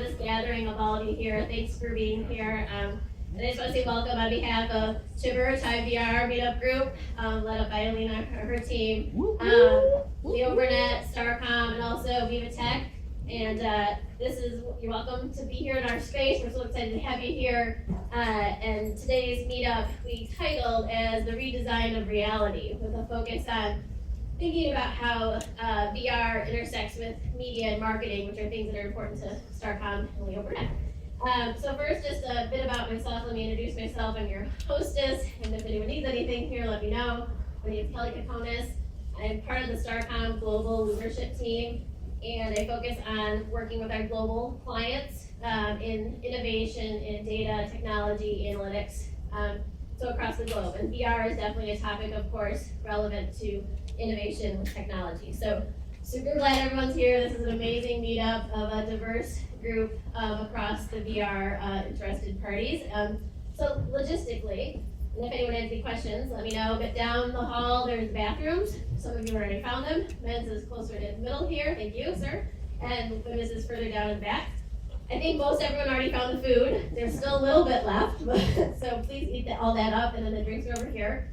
this gathering of all of you here. Thanks for being here. And I just want to say welcome on behalf of CHIVR, Pryde VR meetup group, led up by Elina and her team, Bowler.President, and also Viva Tech. And you're welcome to be here in our space. We're so excited to have you here. And today's meetup we titled as the redesign of reality, with a focus on thinking about how VR intersects with media and marketing, which are things that are important to Starcom and Leo.President. So first, just a bit about myself. Let me introduce myself. I'm your hostess, and if anyone needs anything here, let me know. My name is Kokonas. I'm part of the Starcom global leadership team, and I focus on working with our global clients in innovation in data, technology, analytics, so across the globe. And VR is definitely a topic, of course, relevant to innovation with technology. So super glad everyone's here. This is an amazing meetup of a diverse group across the VR interested parties. So logistically, and if anyone has any questions, let me know. But down the hall, there's bathrooms. Some of you already found them. Men's is closer to the middle here. Thank you, sir. And women's is further down in the back. I think most everyone already found the food. There's still a little bit left, so please eat all that up, and then the drinks are over here.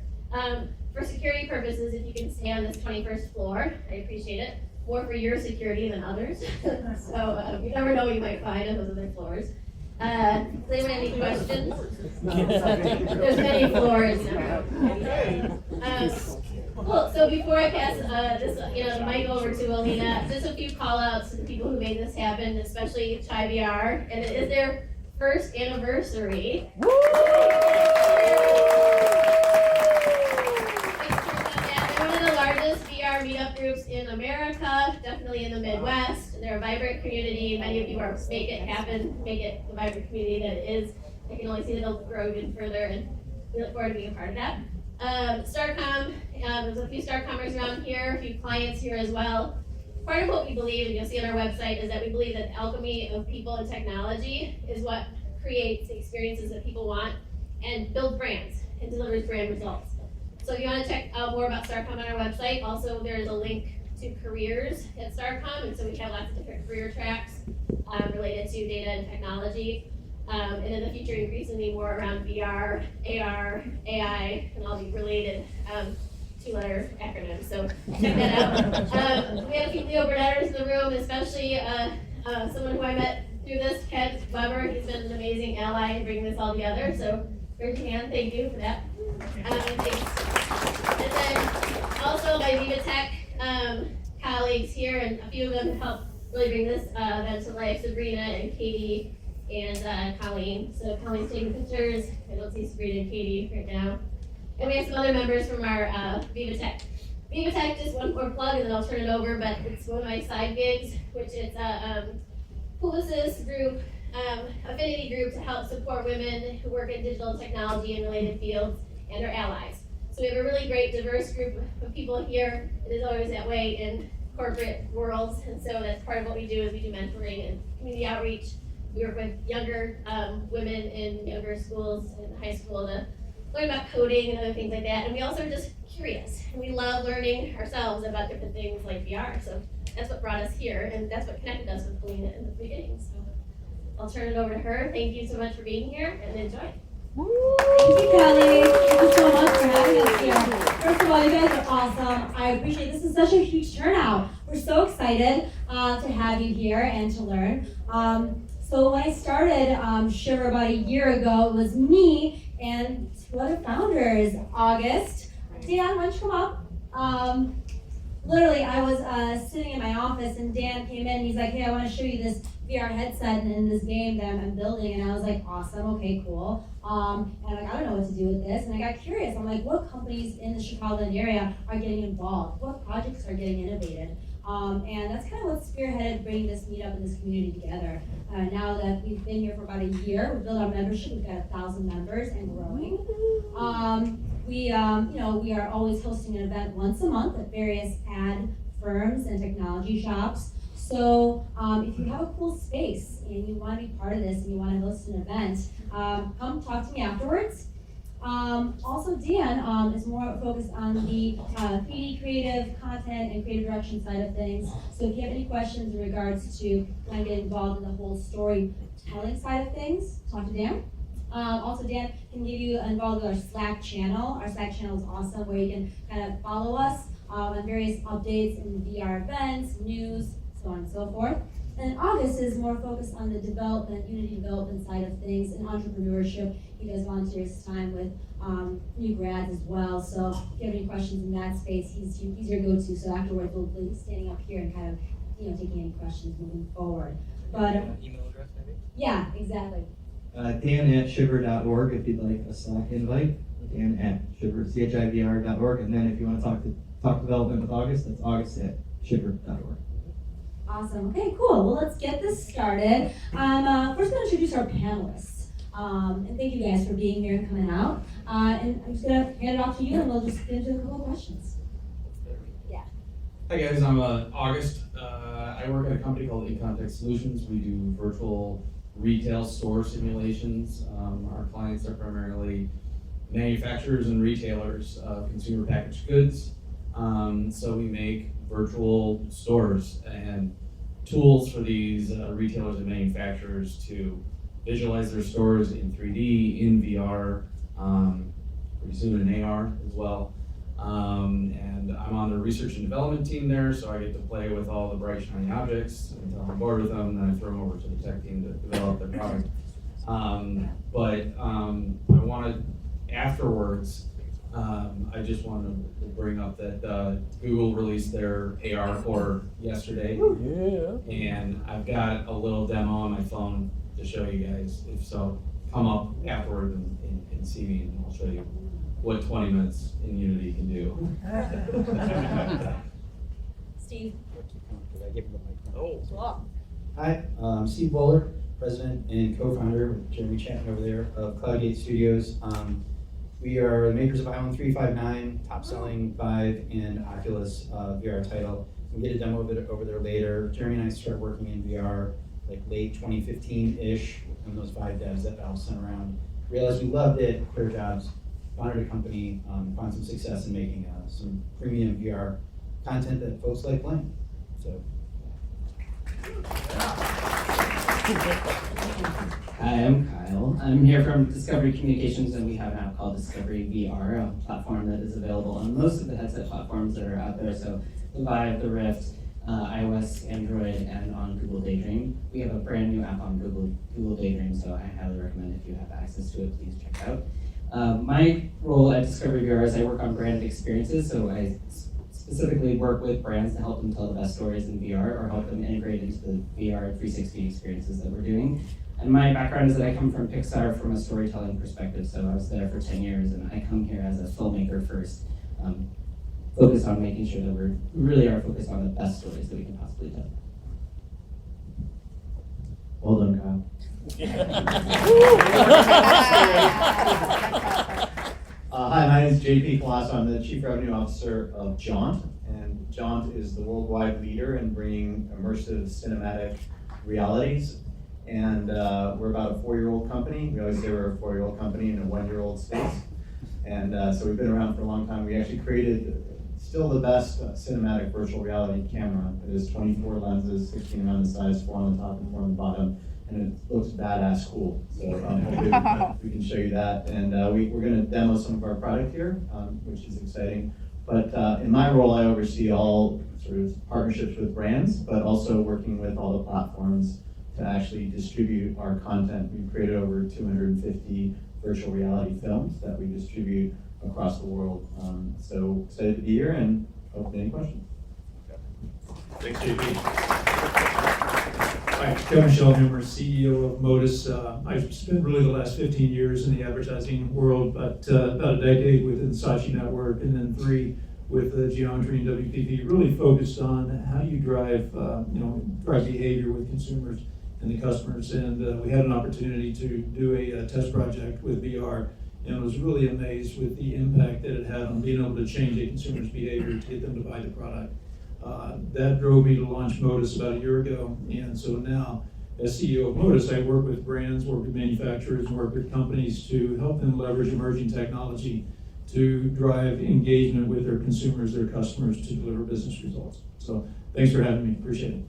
For security purposes, if you can stay on this 21st floor, I appreciate it. More for your security than others. So you never know what you might find on those other floors. Does anyone have any questions? There's many floors. Cool. So before I pass the mic over to Elina, just a few call outs to the people who made this happen, especially CHIVR, and it is their first anniversary. Meetup groups in America, definitely in the Midwest. They're a vibrant community. Many of you are make it happen, make it the vibrant community that it is. I can only see that it'll grow even further, and we look forward to being a part of that. Starcom, there's a few Starcommers around here, a few clients here as well. Part of what we believe, and you'll see on our website, is that we believe that the alchemy of people and technology is what creates the experiences that people want and builds brands and delivers brand results. So if you want to check out more about Starcom on our website, also there is a link to careers at Starcom, and so we have lots of different career tracks related to data and technology. And in the future, increasingly more around VR, AR, AI, and all the related two-letter acronyms. So check that out. We have a few Leo.Presidenters in the room, especially someone who I met through this, Ken Weber. He's been an amazing ally in bringing this all together. So raise your hand. Thank you for that. Thanks. And then also my Viva Tech colleagues here, and a few of them helped really bring this event to life, Sabrina and Katie and Colleen. So Colleen's taking pictures. I don't see Sabrina and Katie right now. And we have some other members from our Viva Tech. Viva Tech, just one more plug and then I'll turn it over, but it's one of my side gigs, which is a publicist group, affinity group to help support women who work in digital technology and related fields and their allies. So we have a really great diverse group of people here. It is always that way in corporate worlds, and so that's part of what we do is we do mentoring and community outreach. We work with younger women in younger schools and high school to learn about coding and other things like that. And we also are just curious, and we love learning ourselves about different things like VR. So that's what brought us here, and that's what connected us with Elina in the beginning. So I'll turn it over to her. Thank you so much for being here, and enjoy. Thank you, Kelly. Thank you so much for having us here. First of all, you guys are awesome. I appreciate this. Is such a huge turnout. We're so excited to have you here and to learn. So when I started CHIVR about a year ago, it was me and two other founders, August. Dan, why don't you come up? Literally, I was sitting in my office and Dan came in and he's like, hey, I want to show you this VR headset and this game that I'm building. And I was like, awesome, okay, cool. And I'm like, I don't know what to do with this. And I got curious. I'm like, what companies in the Chicagoland area are getting involved? What projects are getting innovated? And that's kind of what spearheaded bringing this meetup and this community together. Now that we've been here for about a year, we've built our membership. We've got 1,000 members and growing. We are always hosting an event once a month at various ad firms and technology shops. So if you have a cool space and you want to be part of this and you want to host an event, come talk to me afterwards. Also, Dan is more focused on the 3D creative content and creative direction side of things. So if you have any questions in regards to when get involved in the whole storytelling side of things, talk to Dan. Also, Dan can get you involved with our Slack channel. Our Slack channel is awesome, where you can kind of follow us on various updates and VR events, news, so on and so forth. And August is more focused on the development, Unity development side of things and entrepreneurship. He does volunteers time with new grads as well. So if you have any questions in that space, he's your go-to. So afterwards, we'll be standing up here and kind of, taking any questions moving forward. But email address maybe? Yeah, exactly. Dan at CHIVR.org if you'd like a Slack invite. Dan at CHIVR.org. And then if you want to talk development with August, that's August at CHIVR.org. Awesome. Okay, cool. Well, let's get this started. I'm first going to introduce our panelists. And thank you guys for being here and coming out. And I'm just going to hand it off to you, and we'll just get into a couple of questions. Yeah. Hi guys, I'm August. I work at a company called InContext Solutions. We do virtual retail store simulations. Our clients are primarily manufacturers and retailers of consumer packaged goods. So we make virtual stores and tools for these retailers and manufacturers to visualize their stores in 3D, in VR, pretty soon in AR as well. And I'm on the research and development team there, so I get to play with all the bright shiny objects until I'm bored with them, and then I throw them over to the tech team to develop their product. I wanted, afterwards, I just wanted to bring up that Google released their AR core yesterday. Yeah. And I've got a little demo on my phone to show you guys. If so, come up afterward and see me, and I'll show you what 20 minutes in Unity can do. Steve. Did I give him the mic? Oh. Hi, I'm Steve Bowler, president and co-founder with Jeremy Chapman over there of Cloudgate Studios. We are the makers of Island 359, top-selling Vive and Oculus VR title. We'll get a demo of it over there later. Jeremy and I started working in VR like late 2015-ish when those Vive devs that Valve sent around. Realized we loved it, quit our jobs, founded a company, found some success in making some premium VR content that folks like playing. So. Hi, I'm Kyle. I'm here from Discovery Communications, and we have an app called Discovery VR, a platform that is available on most of the headset platforms that are out there. So the Vive, the Rift, iOS, Android, and on Google Daydream. We have a brand new app on Google Daydream, so I highly recommend if you have access to it, please check it out. My role at Discovery VR is I work on branded experiences, so I specifically work with brands to help them tell the best stories in VR or help them integrate into the VR 360 experiences that we're doing. And my background is that I come from Pixar from a storytelling perspective, so I was there for 10 years, and I come here as a filmmaker first, focused on making sure that we really are focused on the best stories that we can possibly tell. Well done, Kyle. Hi, my name is JP Colasso. I'm the Chief Revenue Officer of Jaunt, and Jaunt is the worldwide leader in bringing immersive cinematic realities. And we're about a 4-year-old company. We always say we're a 4-year-old company in a 1-year-old space. And so we've been around for a long time. We actually created still the best cinematic virtual reality camera. It is 24 lenses, 16 around the sides, 4 on the top and 4 on the bottom. And it looks badass cool. So hopefully we can show you that. And we're going to demo some of our product here, which is exciting. But in my role, I oversee all sort of partnerships with brands, but also working with all the platforms to actually distribute our content. We've created over 250 virtual reality films that we distribute across the world. So excited to be here and hopefully any questions. Thanks, JP. Hi, Kevin Shelhamer, CEO of Motus. I've spent really the last 15 years in the advertising world, but about a decade within the Saatchi Network, and then 3 with Geometry and WPP, really focused on how do you drive behavior with consumers and the customers. And we had an opportunity to do a test project with VR, and was really amazed with the impact that it had on being able to change a consumer's behavior to get them to buy the product. That drove me to launch Motus about a year ago, and so now as CEO of Motus, I work with brands, work with manufacturers, and work with companies to help them leverage emerging technology to drive engagement with their consumers, their customers, to deliver business results. So thanks for having me, appreciate it.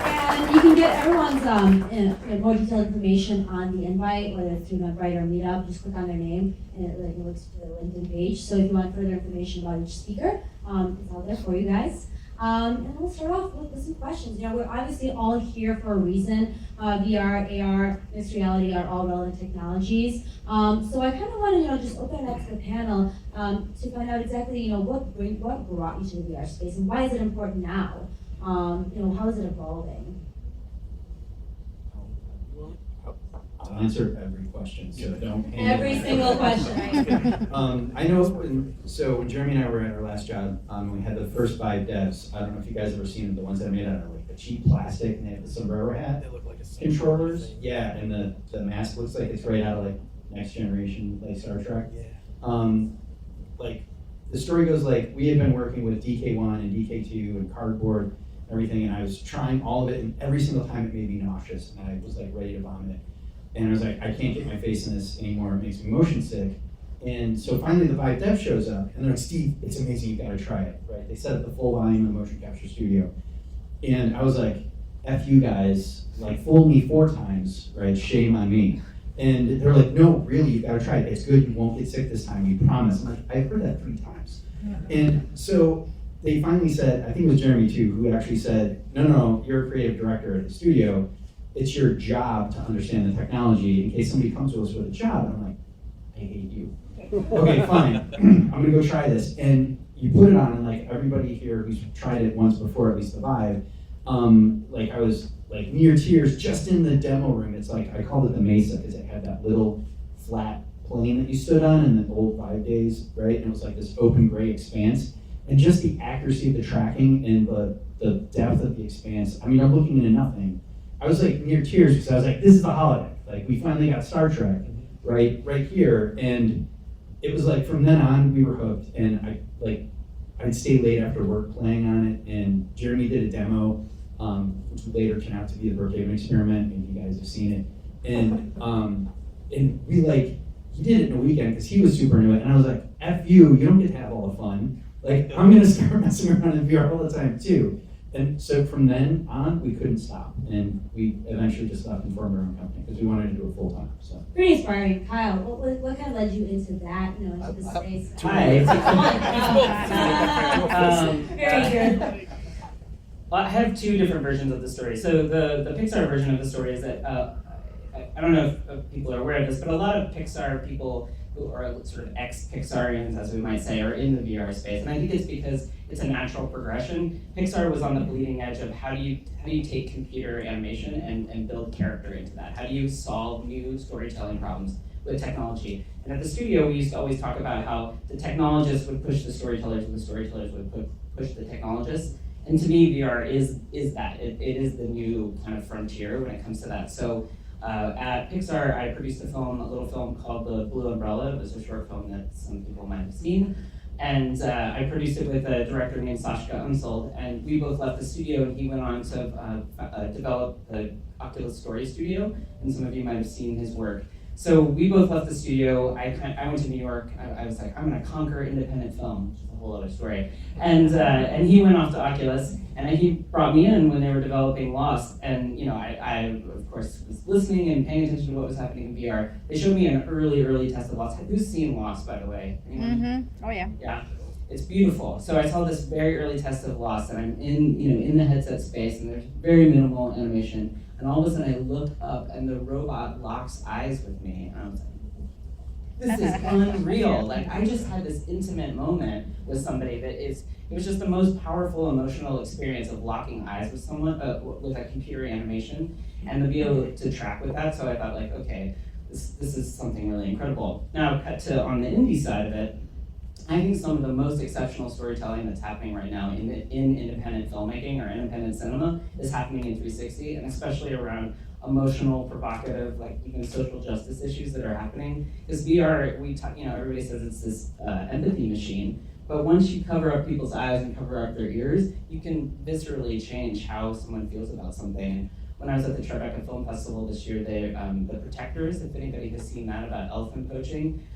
And you can get everyone's more detailed information on the invite, whether it's through Eventbrite or Meetup. Just click on their name, and it links to the LinkedIn page. So if you want further information about each speaker, it's out there for you guys. And we'll start off with some questions. You know, we're obviously all here for a reason. VR, AR, mixed reality are all relevant technologies. So I kind of want to, just open it up to the panel to find out exactly, what brought you to the VR space and why is it important now? How is it evolving? I'll answer every question, so don't hang Every on. single question. I know when Jeremy and I were at our last job, we had the first 5 devs. I don't know if you guys ever seen the ones that are made out of like the cheap plastic and they have the sombrero hat. They look like a Controllers, thing. yeah, and the mask looks like it's right out of like Next Generation, like Star Trek. Yeah. Like the story goes like we had been working with DK1 and DK2 and cardboard and everything, and I was trying all of it, and every single time it made me nauseous, and I was like ready to vomit. And I was like, I can't get my face in this anymore. It makes me motion sick. And so finally the Vive Dev shows up, and they're like, Steve, it's amazing, you gotta try it, right? They set up the full volume of the motion capture studio. And I was like, F you guys, like fool me 4 times, right? Shame on me. And they're like, no, really, you gotta try it. It's good, you won't get sick this time, we promise. I'm like, I've heard that 3 times. And so they finally said, I think it was Jeremy too, who actually said, no, you're a creative director at the studio. It's your job to understand the technology in case somebody comes to us with a job. And I'm like, I hate you. Okay, fine. I'm gonna go try this. And you put it on, and like everybody here who's tried it once before, at least the Vive, like I was like near tears just in the demo room. It's like, I called it the Mesa because it had that little flat plane that you stood on in the old Vive days, right? And it was like this open gray expanse. And just the accuracy of the tracking and the depth of the expanse. I mean, I'm looking into nothing. I was like near tears because I was like, this is the holodeck. Like we finally got Star Trek right here. And it was like from then on we were hooked. And I'd stay late after work playing on it. And Jeremy did a demo, which would later turn out to be the Brookhaven experiment. Maybe you guys have seen it. And we he did it in a weekend because he was super into it. And I was like, F you don't get to have all the fun. Like I'm gonna start messing around in VR all the time too. And so from then on, we couldn't stop, and we eventually just left and formed our own company because we wanted to do it full time. So Pretty inspiring, Kyle. What kind of led you into that? Into the space. Hi. Very good. Well, I have 2 different versions of the story. So the Pixar version of the story is that I don't know if people are aware of this, but a lot of Pixar people who are sort of ex-Pixarians, as we might say, are in the VR space. And I think it's because it's a natural progression. Pixar was on the bleeding edge of how do you take computer animation and build character into that? How do you solve new storytelling problems with technology? And at the studio, we used to always talk about how the technologists would push the storytellers and the storytellers would push the technologists. And to me, VR is that. It is the new kind of frontier when it comes to that. So at Pixar, I produced a little film called The Blue Umbrella. It was a short film that some people might have seen. And I produced it with a director named Sascha Unsold. And we both left the studio, and he went on to develop the Oculus Story Studio. And some of you might have seen his work. So we both left the studio. I went to New York. I was like, I'm going to conquer independent film, which is a whole other story. And he went off to Oculus, and he brought me in when they were developing Lost. And I of course was listening and paying attention to what was happening in VR. They showed me an early test of Lost. Who's seen Lost, by the way? Anyone? Oh yeah. Yeah. It's beautiful. So I saw this very early test of Lost, and I'm in the headset space, and there's very minimal animation. And all of a sudden I look up and the robot locks eyes with me. And I was like, this is unreal. Like I just had this intimate moment with somebody it was just the most powerful emotional experience of locking eyes with someone with a computer animation and to be able to track with that. So I thought like, okay, this is something really incredible. Now cut to on the indie side of it, I think some of the most exceptional storytelling that's happening right now in independent filmmaking or independent cinema is happening in 360, and especially around emotional, provocative, like even social justice issues that are happening. Because VR, everybody says it's this empathy machine, But once you cover up people's eyes and cover up their ears, you can viscerally change how someone feels about something. When I was at the Tribeca Film Festival this year, the Protectors, if anybody has seen that about elephant poaching,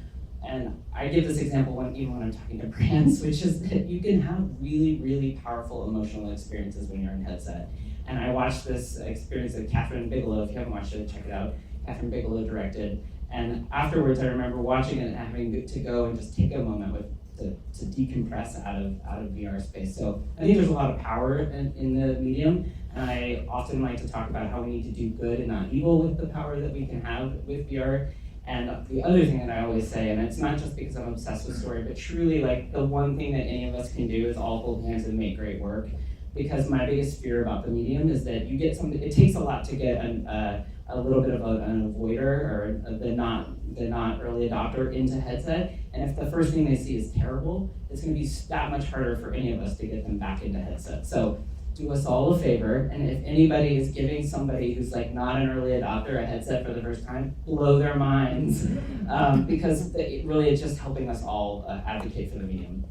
and I give this example even when I'm talking to brands, which is that you can have really, really powerful emotional experiences when you're in headset. And I watched this experience that Catherine Bigelow, if you haven't watched it, check it out. Catherine Bigelow directed. And afterwards, I remember watching it and having to go and just take a moment to decompress out of VR space. So I think there's a lot of power in the medium. And I often like to talk about how we need to do good and not evil with the power that we can have with VR. And the other thing that I always say, and it's not just because I'm obsessed with story, but truly like the one thing that any of us can do is all hold hands and make great work. Because my biggest fear about the medium is that you get something, it takes a lot to get a little bit of an avoider or the not early adopter into headset. And if the first thing they see is terrible, it's gonna be that much harder for any of us to get them back into headset. So do us all a favor, and if anybody is giving somebody who's like not an early adopter a headset for the first time, blow their minds, because it's just helping us all advocate for the medium.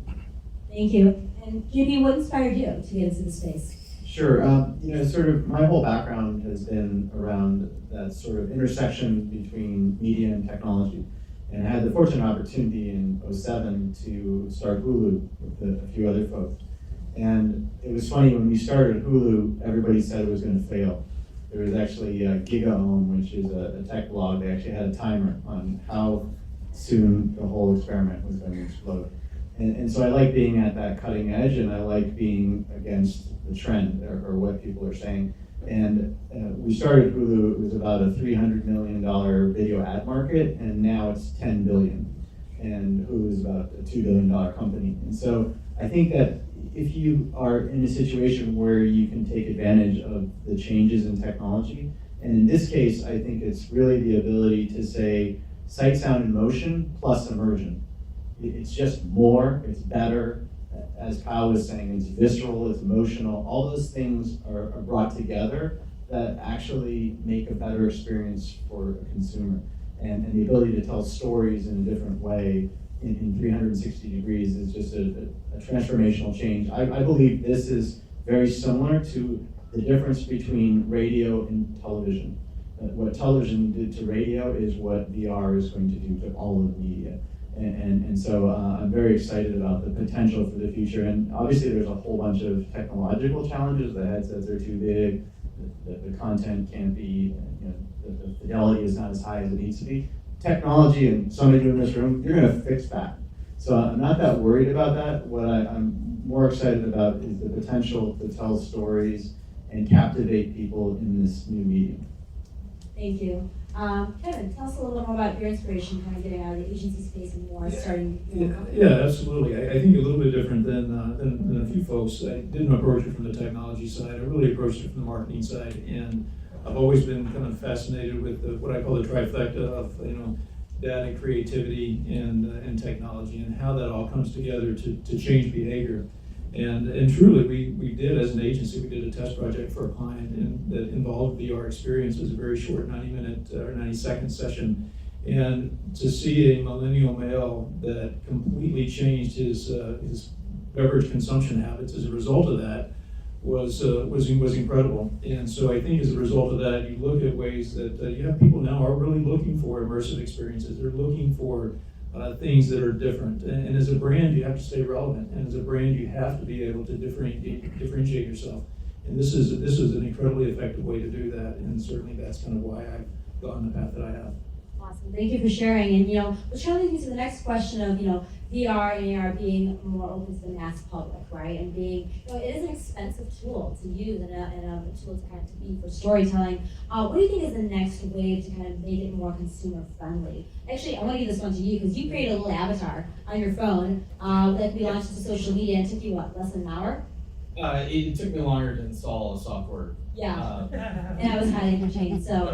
Thank you. And JP, what inspired you to get into the space? Sure. Sort of my whole background has been around that sort of intersection between media and technology. And I had the fortunate opportunity in 2007 to start Hulu with a few other folks. And it was funny, when we started Hulu, everybody said it was going to fail. There was actually GigaOM, which is a tech blog. They actually had a timer on how soon the whole experiment was going to explode. And so I like being at that cutting edge, and I like being against the trend or what people are saying. And we started Hulu, it was about a $300 million video ad market, and now it's $10 billion. And Hulu is about a $2 billion company. And so I think that if you are in a situation where you can take advantage of the changes in technology, and in this case, I think it's really the ability to say sight, sound, and motion plus immersion. It's just more, it's better. As Kyle was saying, it's visceral, it's emotional. All those things are brought together that actually make a better experience for a consumer. And the ability to tell stories in a different way in 360 degrees is just a transformational change. I believe this is very similar to the difference between radio and television. What television did to radio is what VR is going to do to all of the media. And so I'm very excited about the potential for the future. And obviously there's a whole bunch of technological challenges. The headsets are too big, the content can't be, the fidelity is not as high as it needs to be. Technology, and some of you in this room, you're gonna fix that. So I'm not that worried about that. What I'm more excited about is the potential to tell stories and captivate people in this new medium. Thank you. Kevin, tell us a little bit more about your inspiration, kind of getting out of the agency space and more starting. Yeah, absolutely. I think a little bit different than a few folks. I didn't approach it from the technology side. I really approached it from the marketing side, and I've always been kind of fascinated with what I call the trifecta of data, creativity, and technology, and how that all comes together to change behavior. And truly, we did, as an agency, we did a test project for a client that involved VR experience. It was a very short 90-minute or 90-second session. And to see a millennial male that completely changed his beverage consumption habits as a result of that was incredible. And so I think as a result of that, you look at ways that you have people now are really looking for immersive experiences. They're looking for things that are different. And as a brand, you have to stay relevant. And as a brand, you have to be able to differentiate yourself. And this is an incredibly effective way to do that. And certainly that's kind of why I've gone the path that I have. Awesome, thank you for sharing. And which kind of leads me to the next question of VR and AR being more open to the mass public, right? And being, it is an expensive tool to use and a tool to kind of be for storytelling. What do you think is the next wave to kind of make it more consumer friendly? Actually, I want to give this one to you because you created a little avatar on your phone that can be launched into social media. And it took you less than an hour? It took me longer to install a software. Yeah, and I was hiding your chain, so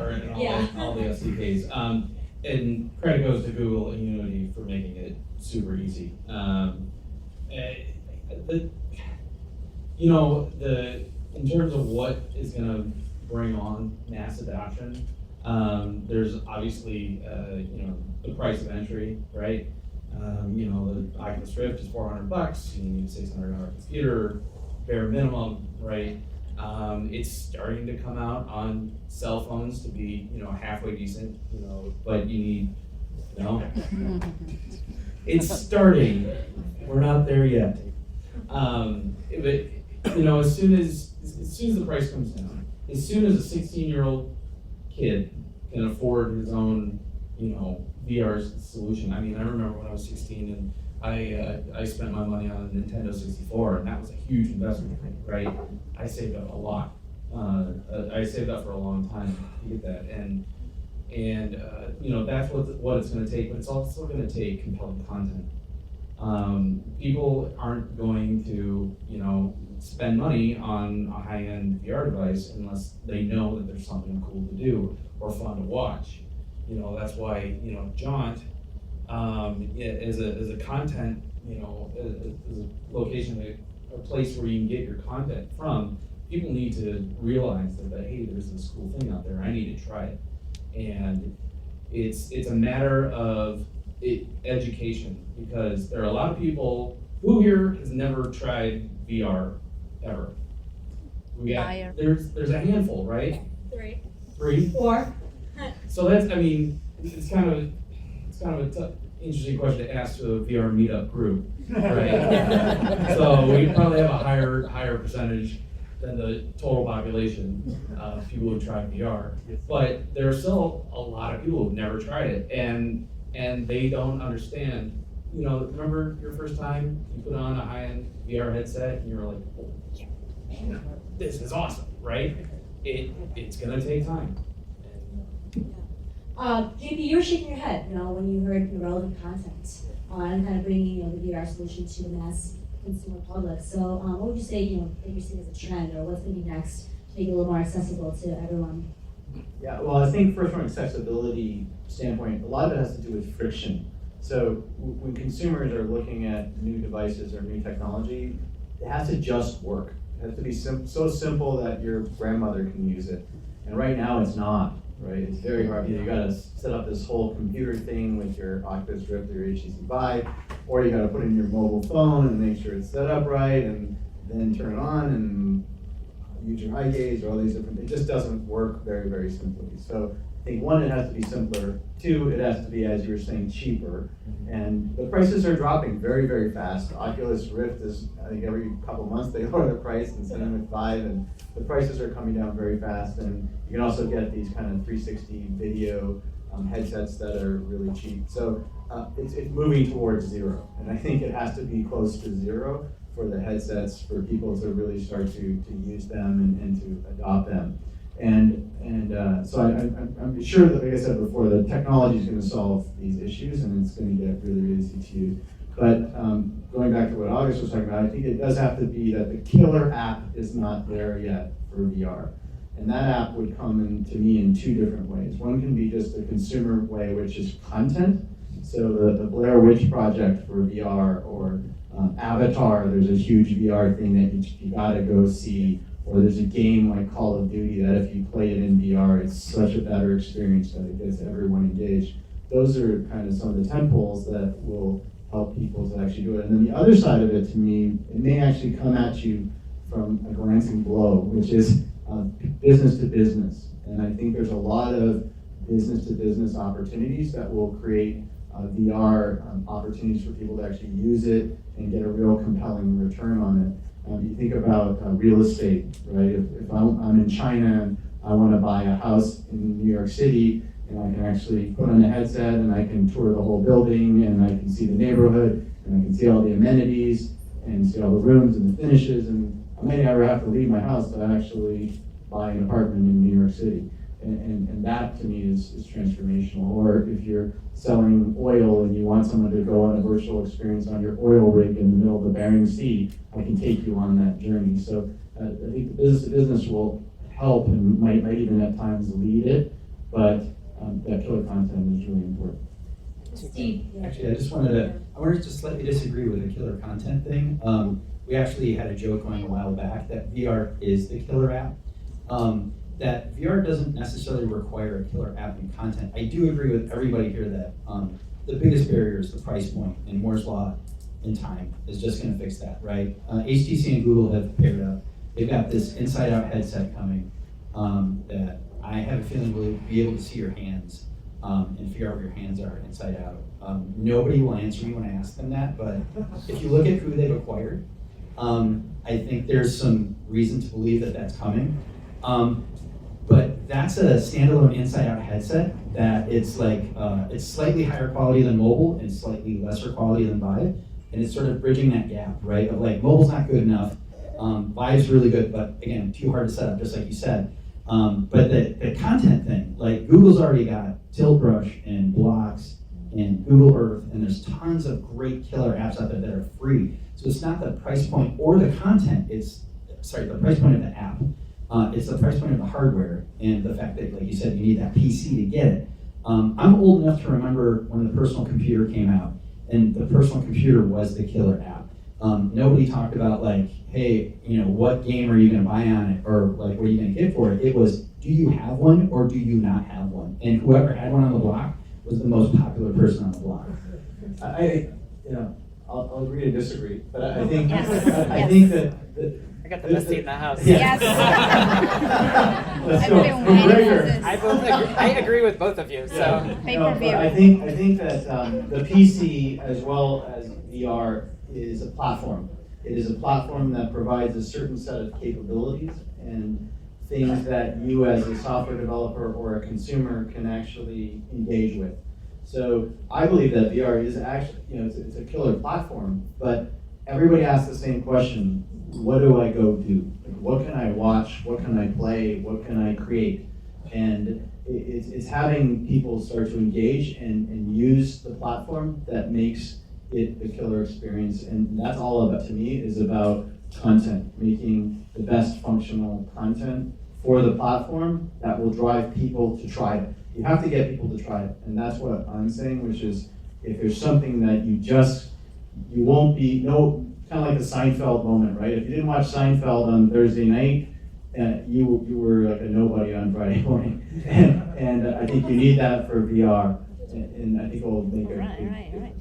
all the SDKs. And credit goes to Google and Unity for making it super easy. In terms of what is going to bring on mass adoption, there's obviously the price of entry, right? The Oculus Rift is $400. You need a $600 computer, bare minimum, right? It's starting to come out on cell phones to be, halfway decent, but you need, it's starting. We're not there yet. But as soon as the price comes down, as soon as a 16-year-old kid can afford his own, VR solution. I mean, I remember when I was 16 and I spent my money on a Nintendo 64, and that was a huge investment, right? I saved up a lot. I saved up for a long time to get that, and that's what it's going to take. But it's also going to take compelling content. People aren't going to, spend money on a high-end VR device unless they know that there's something cool to do or fun to watch. That's why, Jaunt, as a content, as a location, a place where you can get your content from, people need to realize that hey, there's this cool thing out there, I need to try it. And it's a matter of education, because there are a lot of people who here has never tried VR ever. There's a handful, right? 3? 4. So it's kind of a interesting question to ask to a VR meetup group, right? So we probably have a higher percentage than the total population of people who try VR. But there are still a lot of people who've never tried it, and they don't understand. Remember your first time you put on a high-end VR headset and you were like, oh, this is awesome, right? It's gonna take time. JP, you were shaking your head, when you heard the relevant content and kind of bringing, the VR solution to the mass consumer public. So, what would you say, that you're seeing as a trend, or what's going to be next to make it a little more accessible to everyone? Yeah, well, I think first from an accessibility standpoint, a lot of it has to do with friction. So when consumers are looking at new devices or new technology, it has to just work. It has to be so simple that your grandmother can use it. And right now it's not, right? It's very hard. You gotta set up this whole computer thing with your Oculus Rift or your HTC Vive, or you gotta put it in your mobile phone and make sure it's set up right, and then turn it on and use your eye gaze or all these different things. It just doesn't work very, very simply. So I think 1, it has to be simpler. 2, it has to be, as you were saying, cheaper. And the prices are dropping very, very fast. Oculus Rift is, I think every couple months they lower the price, and same with Vive, and the prices are coming down very fast. And you can also get these kind of 360 video headsets that are really cheap. So it's moving towards zero. And I think it has to be close to zero for the headsets, for people to really start to use them and to adopt them. So I'm sure that, like I said before, the technology is going to solve these issues, and it's going to get really, really easy to use. But going back to what August was talking about, I think it does have to be that the killer app is not there yet for VR. And that app would come to me in 2 different ways. One can be just a consumer way, which is content. So the Blair Witch Project for VR, or Avatar, there's a huge VR thing that you gotta go see. Or there's a game like Call of Duty that if you play it in VR, it's such a better experience that it gets everyone engaged. Those are kind of some of the tentpoles that will help people to actually do it. And then the other side of it, to me, it may actually come at you from a glancing blow, which is business to business. And I think there's a lot of business to business opportunities that will create VR opportunities for people to actually use it and get a real compelling return on it. You think about real estate, right? If I'm in China and I want to buy a house in New York City, and I can actually put on a headset and I can tour the whole building, and I can see the neighborhood, and I can see all the amenities and see all the rooms and the finishes, and I may never have to leave my house to actually buy an apartment in New York City. And that to me is transformational. Or if you're selling oil and you want someone to go on a virtual experience on your oil rig in the middle of the Bering Sea, I can take you on that journey. So I think the business to business will help and might even at times lead it, but that killer content is really important. Steve. Actually, I wanted to slightly disagree with the killer content thing. We actually had a joke going a while back that VR is the killer app. That VR doesn't necessarily require a killer app and content. I do agree with everybody here that the biggest barrier is the price point, and Moore's Law in time is just gonna fix that, right? HTC and Google have paired up. They've got this inside-out headset coming that I have a feeling will be able to see your hands and figure out where your hands are inside out. Nobody will answer me when I ask them that, but if you look at who they've acquired, I think there's some reason to believe that that's coming. But that's a standalone inside-out headset that it's like, it's slightly higher quality than mobile and slightly lesser quality than Vive. And it's sort of bridging that gap, right? Of like, mobile's not good enough, Vive's really good, but again, too hard to set up, just like you said. But the content thing, like Google's already got Tilt Brush and Blocks and Google Earth, and there's tons of great killer apps out there that are free. So it's not the price point or the content, the price point of the app. It's the price point of the hardware and the fact that, like you said, you need that PC to get it. I'm old enough to remember when the personal computer came out, and the personal computer was the killer app. Nobody talked about like, hey, what game are you gonna buy on it, or like, what are you gonna get for it? It was, do you have one or do you not have one? And whoever had one on the block was the most popular person on the block. I'll agree to disagree, but I think, Yes. I think that. I got the best seat in the house. Yes. Let's go. I've been waiting McGregor. for this. I agree with both of you, so. But I think that the PC as well as VR is a platform. It is a platform that provides a certain set of capabilities and things that you as a software developer or a consumer can actually engage with. So I believe that VR is actually, it's a killer platform, but everybody asks the same question: what do I go do? Like, what can I watch? What can I play? What can I create? And it's having people start to engage and use the platform that makes it the killer experience. And that's all of it, to me, is about content, making the best functional content for the platform that will drive people to try it. You have to get people to try it, and that's what I'm saying, which is if there's something that you won't be, kind of like the Seinfeld moment, right? If you didn't watch Seinfeld on Thursday night, you were like a nobody on Friday morning. and I think you need that for VR, and I think it will make it. Right.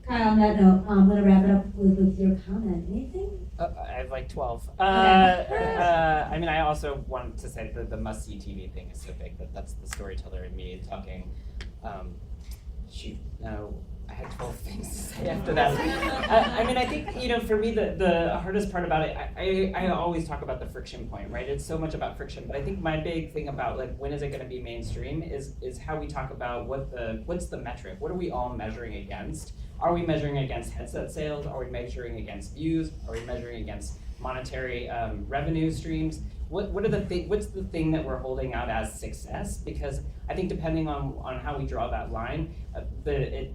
Kyle, on that note, I'm going to wrap it up with your comment. Anything? I have like 12. Okay. I mean, I also wanted to say that the must-see TV thing is so big that that's the storyteller in me talking. I had 12 things to say after that. I mean, I think, for me, the hardest part about it, I always talk about the friction point, right? It's so much about friction, but I think my big thing about like when is it going to be mainstream is how we talk about what's the metric? What are we all measuring against? Are we measuring against headset sales? Are we measuring against views? Are we measuring against monetary revenue streams? What's the thing that we're holding out as success? Because I think depending on how we draw that line,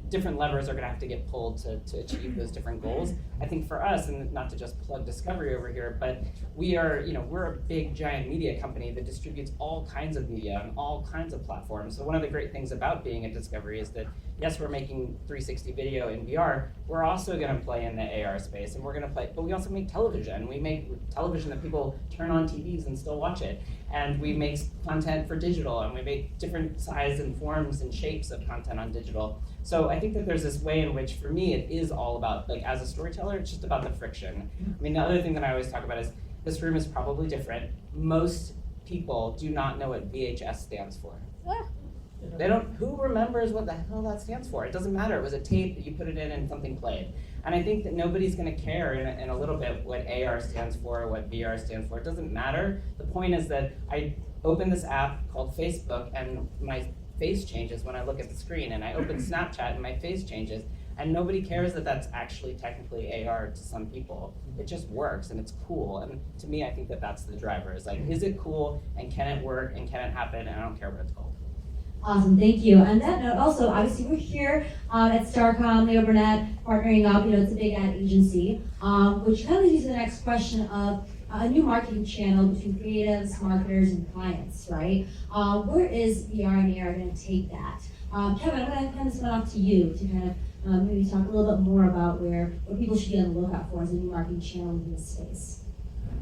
different levers are going to have to get pulled to achieve those different goals. I think for us, and not to just plug Discovery over here, but we're a big giant media company that distributes all kinds of media on all kinds of platforms. So one of the great things about being at Discovery is that yes, we're making 360 video in VR. We're also going to play in the AR space, and we're going to play. But we also make television. We make television that people turn on TVs and still watch it. And we make content for digital, and we make different sizes and forms and shapes of content on digital. So I think that there's this way in which, for me, it is all about, like, as a storyteller, it's just about the friction. I mean, the other thing that I always talk about is this room is probably different. Most people do not know what VHS stands for. They don't, who remembers what the hell that stands for? It doesn't matter. It was a tape that you put it in and something played. And I think that nobody's going to care in a little bit what AR stands for, what VR stands for. It doesn't matter. The point is that I open this app called Facebook and my face changes when I look at the screen, and I open Snapchat and my face changes, and nobody cares that that's actually technically AR to some people. It just works and it's cool. And to me, I think that that's the driver. Is like, is it cool and can it work and can it happen? And I don't care what it's called. Awesome, thank you. On that note, also, obviously, we're here at Starcom, Leo Burnett, partnering up. It's a big ad agency, which kind of leads to the next question of a new marketing channel between creatives, marketers, and clients, right? Where is VR and AR going to take that? Kevin, I'm going to hand this one off to you to kind of maybe talk a little bit more about what people should be on the lookout for as a new marketing channel in this space.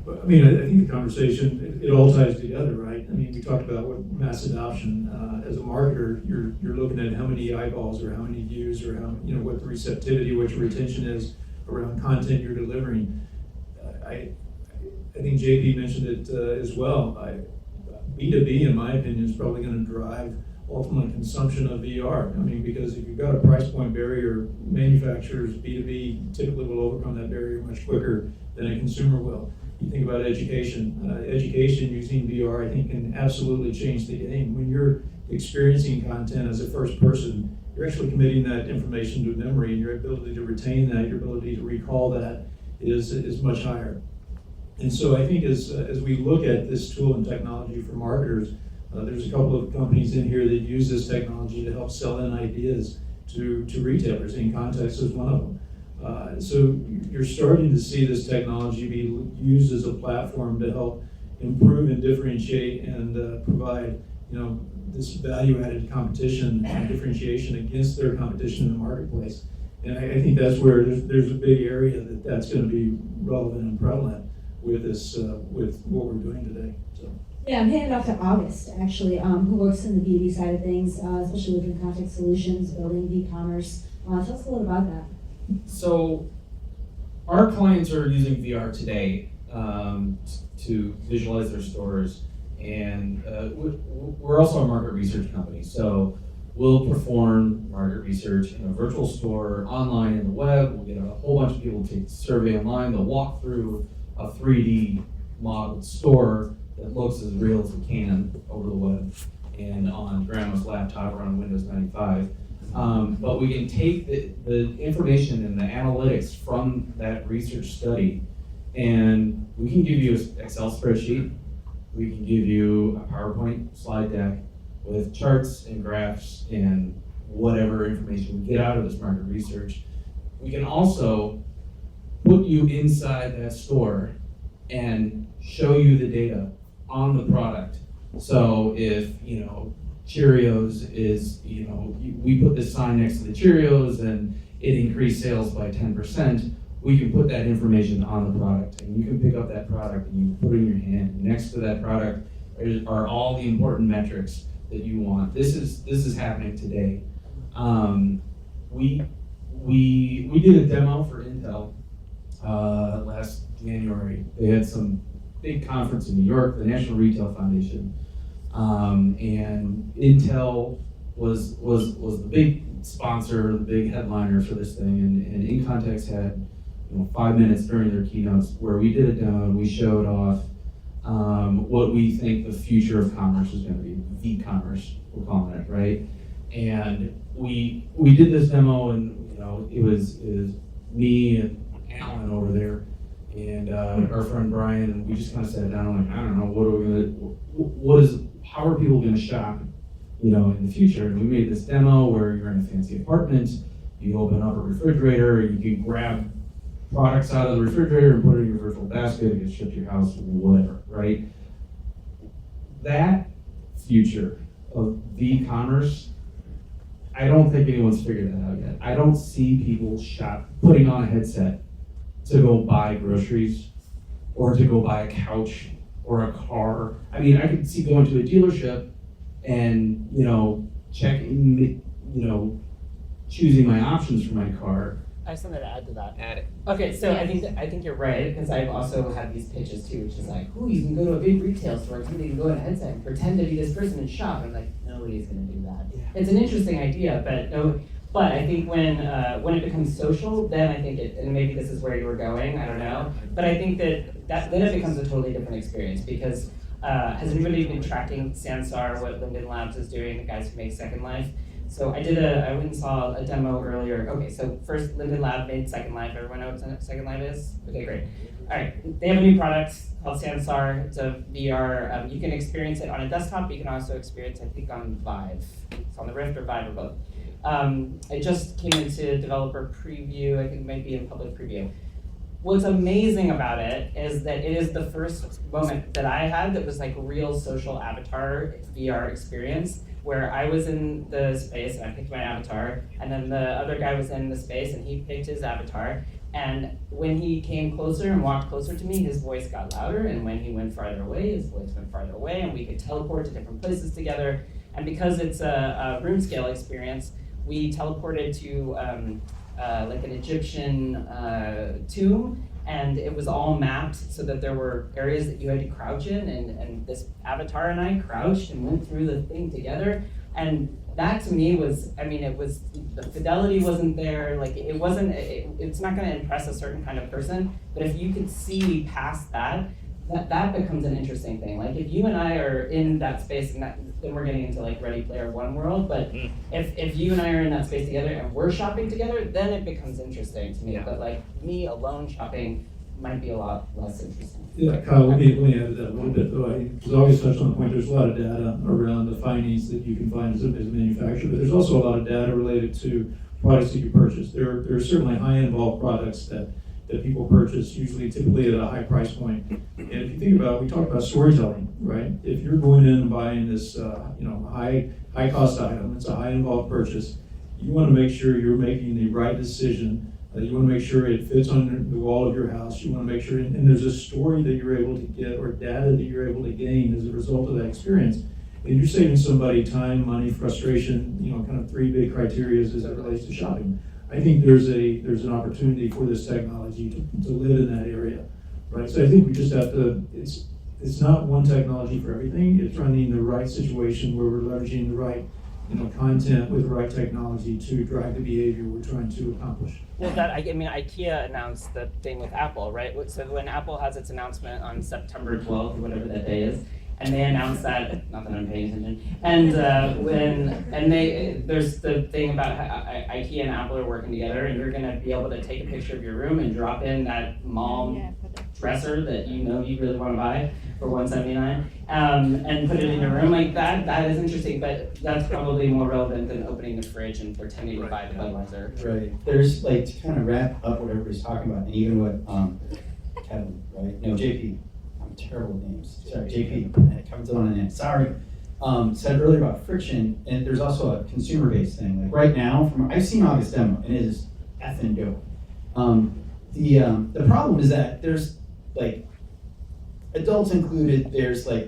But, I mean, I think the conversation, it all ties together, right? I mean, we talked about what mass adoption. As a marketer, you're looking at how many eyeballs or how many views or how, you know, what the receptivity, what your retention is around content you're delivering. I think JP mentioned it as well. B2B, in my opinion, is probably going to drive ultimate consumption of VR. I mean, because if you've got a price point barrier, manufacturers, B2B, typically will overcome that barrier much quicker than a consumer will. You think about education. Education using VR, I think, can absolutely change the game. When you're experiencing content as a first person, you're actually committing that information to memory, and your ability to retain that, your ability to recall that is much higher. And so I think as we look at this tool and technology for marketers, there's a couple of companies in here that use this technology to help sell in ideas to retailers. InContext is one of them. So you're starting to see this technology be used as a platform to help improve and differentiate and provide, you know, this value-added competition and differentiation against their competition in the marketplace. And I think that's where there's a big area that's going to be relevant and prevalent with this, with what we're doing today. So. Yeah, I'm handing it off to August, actually, who works in the B2B side of things, especially with InContext Solutions, building e-commerce. Tell us a little about that. So our clients are using VR today to visualize their stores, and we're also a market research company. So we'll perform market research in a virtual store, online, in the web. We'll get a whole bunch of people to take the survey online. They'll walk through a 3D modeled store that looks as real as it can over the web and on grandma's laptop or on Windows 95. But we can take the information and the analytics from that research study, and we can give you an Excel spreadsheet. We can give you a PowerPoint slide deck with charts and graphs and whatever information we get out of this market research. We can also put you inside that store and show you the data on the product. So if, you know, Cheerios is, you know, we put this sign next to the Cheerios and it increased sales by 10%, we can put that information on the product, and you can pick up that product and you put it in your hand. Next to that product are all the important metrics that you want. This is happening today. We did a demo for Intel last January. They had some big conference in New York, the National Retail Foundation, and Intel was the big sponsor, the big headliner for this thing, and InContext had 5 minutes during their keynotes where we did a demo and we showed off what we think the future of commerce is going to be, V-commerce, we're calling it, right? And we did this demo, and it was me and Alan over there and our friend Brian, and we just kind of sat down like, I don't know, how are people going to shop, in the future? And we made this demo where you're in a fancy apartment, you open up a refrigerator, and you can grab products out of the refrigerator and put it in your virtual basket, it gets shipped to your house, whatever, right? That future of V-commerce, I don't think anyone's figured that out yet. I don't see people putting on a headset to go buy groceries or to go buy a couch or a car. I mean, I could see going to a dealership and, checking, choosing my options for my car. I have something to add to that. Add it. Okay, so I think you're right, because I've also had these pitches too, which is like, you can go to a big retail store and somebody can go in a headset and pretend to be this person and shop. I'm like, nobody's gonna do that. Yeah. It's an interesting idea, but I think when it becomes social, then I think and maybe this is where you were going, I don't know, but I think that then it becomes a totally different experience, because has anybody been tracking Sansar, what Linden Labs is doing, the guys who make Second Life? So I went and saw a demo earlier. Okay, so first Linden Lab made Second Life. Everyone know what Second Life is? Okay, great. All right, they have a new product called Sansar. It's a VR. You can experience it on a desktop, but you can also experience it, I think, on Vive. It's on the Rift or Vive or both. It just came into developer preview. I think it might be in public preview. What's amazing about it is that it is the first moment that I had that was like real social avatar VR experience. where I was in the space and I picked my avatar, and then the other guy was in the space and he picked his avatar. And when he came closer and walked closer to me, his voice got louder, and when he went farther away, his voice went farther away, and we could teleport to different places together. And because it's a room scale experience, we teleported to like an Egyptian tomb, and it was all mapped so that there were areas that you had to crouch in, and this avatar and I crouched and went through the thing together. And that to me was, I mean, it was, the fidelity wasn't there, like it wasn't, it's not gonna impress a certain kind of person, but if you could see past that, that becomes an interesting thing. Like if you and I are in that space, and then we're getting into like Ready Player One world, but if you and I are in that space together and we're shopping together, then it becomes interesting to me. But like me alone shopping might be a lot less interesting. Yeah, Kyle, let me add to that a little bit, though. Because I always touch on the point, there's a lot of data around the findings that you can find as a manufacturer, but there's also a lot of data related to products that you purchase. There are certainly high-end bulk products that people purchase, typically at a high price point. And if you think about, we talked about storytelling, right? If you're going in and buying this, high cost item, it's a high involved purchase, you want to make sure you're making the right decision. You want to make sure it fits on the wall of your house. You want to make sure, and there's a story that you're able to get or data that you're able to gain as a result of that experience. And you're saving somebody time, money, frustration, kind of three big criteria as it relates to shopping. I think there's an opportunity for this technology to live in that area, right? So I think we just have to, it's not one technology for everything. It's finding the right situation where we're leveraging the right content with the right technology to drive the behavior we're trying to accomplish. Well, IKEA announced the thing with Apple, right? So when Apple has its announcement on September 12th, whatever that day is, and they announced that, not that I'm paying attention, and there's the thing about how IKEA and Apple are working together, and you're gonna be able to take a picture of your room and drop in that mall dresser that you really want to buy for $179, and put it in your room like that. That is interesting, but that's probably more relevant than opening the fridge and pretending to buy the Budweiser. Right. There's like, to kind of wrap up what everybody's talking about, and even what Kevin, right? No, JP. I'm terrible with names. Sorry, JP. Kevin's on the name. Sorry. Said earlier about friction, and there's also a consumer-based thing. Like right now, I've seen August demo, and it is effing dope. The problem is that there's like adults included. There's like,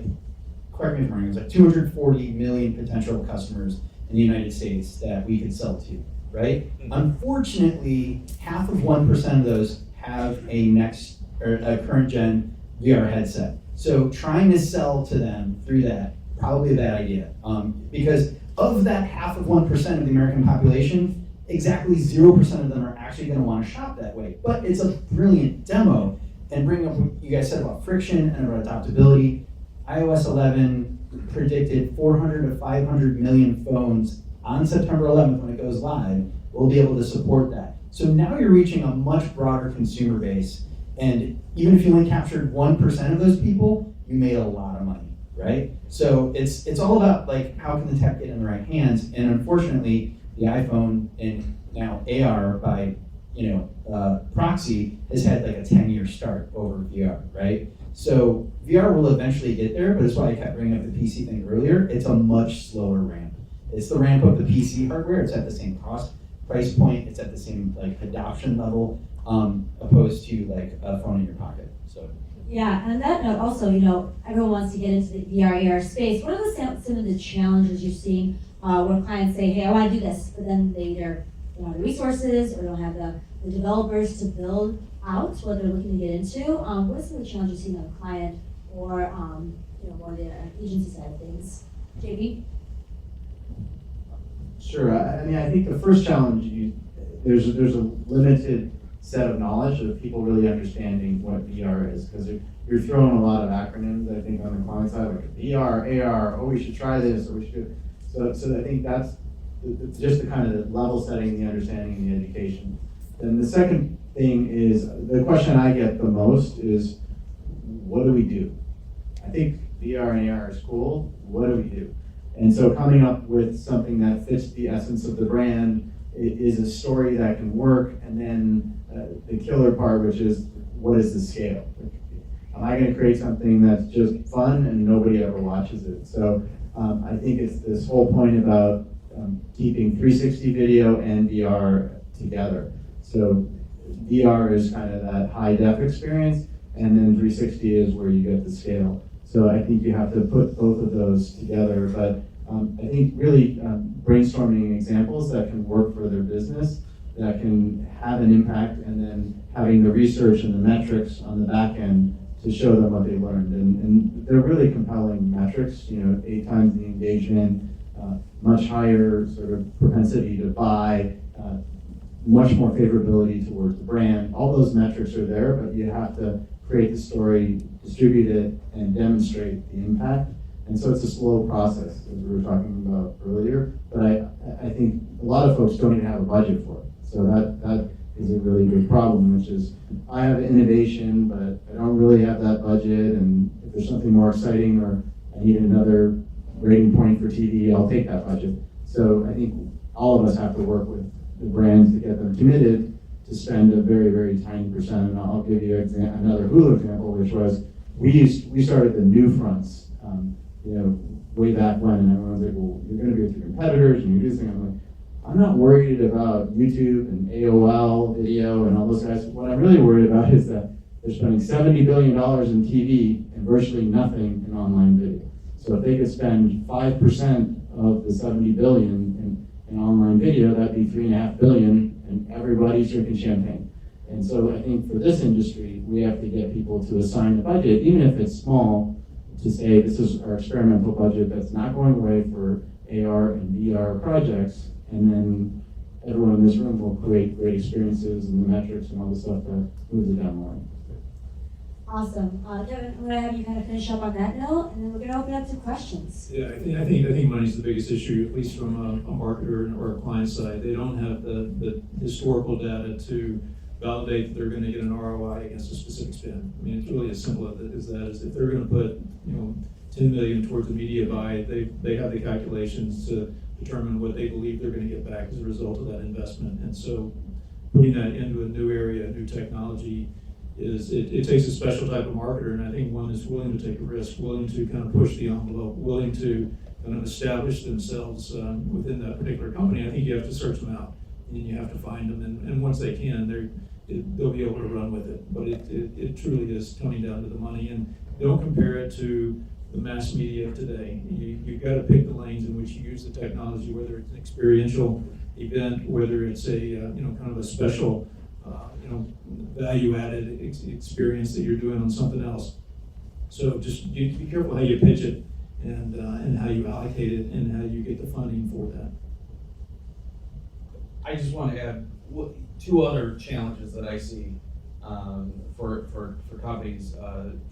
correct me if I'm wrong, there's like 240 million potential customers in the United States that we could sell to, right? Unfortunately, half of 1% of those have a current gen VR headset. So trying to sell to them through that, probably a bad idea. Because of that half of 1% of the American population, exactly 0% of them are actually going to want to shop that way. But it's a brilliant demo. And bring up what you guys said about friction and about adoptability. iOS 11 predicted 400 to 500 million phones on September 11th when it goes live will be able to support that. So now you're reaching a much broader consumer base. And even if you only captured 1% of those people, you made a lot of money, right? So it's all about like how can the tech get in the right hands? And unfortunately, the iPhone and now AR by proxy has had like a 10-year start over VR, right? So VR will eventually get there, but that's why I kept bringing up the PC thing earlier. It's a much slower ramp. It's the ramp of the PC hardware. It's at the same price point. It's at the same like adoption level, opposed to like a phone in your pocket. So. Yeah, and on that note, also, everyone wants to get into the VR AR space. What are some of the challenges you're seeing where clients say, "Hey, I want to do this," but then they either don't have the resources or don't have the developers to build out what they're looking to get into? What are some of the challenges you're seeing on the client or more the agency side of things? JB? Sure. I think the first challenge, there's a limited set of knowledge of people really understanding what VR is, because you're throwing a lot of acronyms, I think, on the client side, like VR, AR, oh, we should try this, or we should. So I think that's just the kind of level setting, the understanding, and the education. Then the second thing is, the question I get the most is, what do we do? I think VR and AR is cool, what do we do? And so coming up with something that fits the essence of the brand is a story that can work, and then the killer part, which is, what is the scale? Am I going to create something that's just fun and nobody ever watches it? So I think it's this whole point about keeping 360 video and VR together. So VR is kind of that high def experience, and then 360 is where you get the scale. So I think you have to put both of those together, but I think really brainstorming examples that can work for their business, that can have an impact, and then having the research and the metrics on the back end to show them what they learned. And they're really compelling metrics, 8 times the engagement, much higher sort of propensity to buy, much more favorability towards the brand. All those metrics are there, but you have to create the story, distribute it, and demonstrate the impact. And so it's a slow process, as we were talking about earlier, but I think a lot of folks don't even have a budget for it. So that is a really big problem, which is I have innovation, but I don't really have that budget, and if there's something more exciting or I need another rating point for TV, I'll take that budget. So I think all of us have to work with the brands to get them committed to spend a very, very tiny percent. And I'll give you another Hulu example, which was we started the new fronts, way back when, and everyone's like, well, you're going to be with your competitors and you do things. I'm like, I'm not worried about YouTube and AOL video and all those guys. What I'm really worried about is that they're spending $70 billion in TV and virtually nothing in online video. So if they could spend 5% of the $70 billion in online video, that'd be $3.5 billion, and everybody's drinking champagne. And so I think for this industry, we have to get people to assign the budget, even if it's small, to say this is our experimental budget that's not going away for AR and VR projects, and then everyone in this room will create great experiences and the metrics and all the stuff that moves it down the line. Awesome. Kevin, I'm gonna have you kind of finish up on that note, and then we're gonna open up to questions. Yeah, I think money's the biggest issue, at least from a marketer or a client side. They don't have the historical data to validate that they're going to get an ROI against a specific spend. I mean, it's really as simple as that. Is if they're going to put 10 million towards a media buy, they have the calculations to determine what they believe they're going to get back as a result of that investment. And so putting that into a new area, a new technology, it takes a special type of marketer, and I think one is willing to take a risk, willing to kind of push the envelope, willing to kind of establish themselves within that particular company. I think you have to search them out, and you have to find them, and once they can, they'll be able to run with it. But it truly is coming down to the money, and don't compare it to the mass media of today. You've got to pick the lanes in which you use the technology, whether it's an experiential event, whether it's a kind of a special value-added experience that you're doing on something else. So just be careful how you pitch it, and how you allocate it, and how you get the funding for that. I just want to add 2 other challenges that I see for companies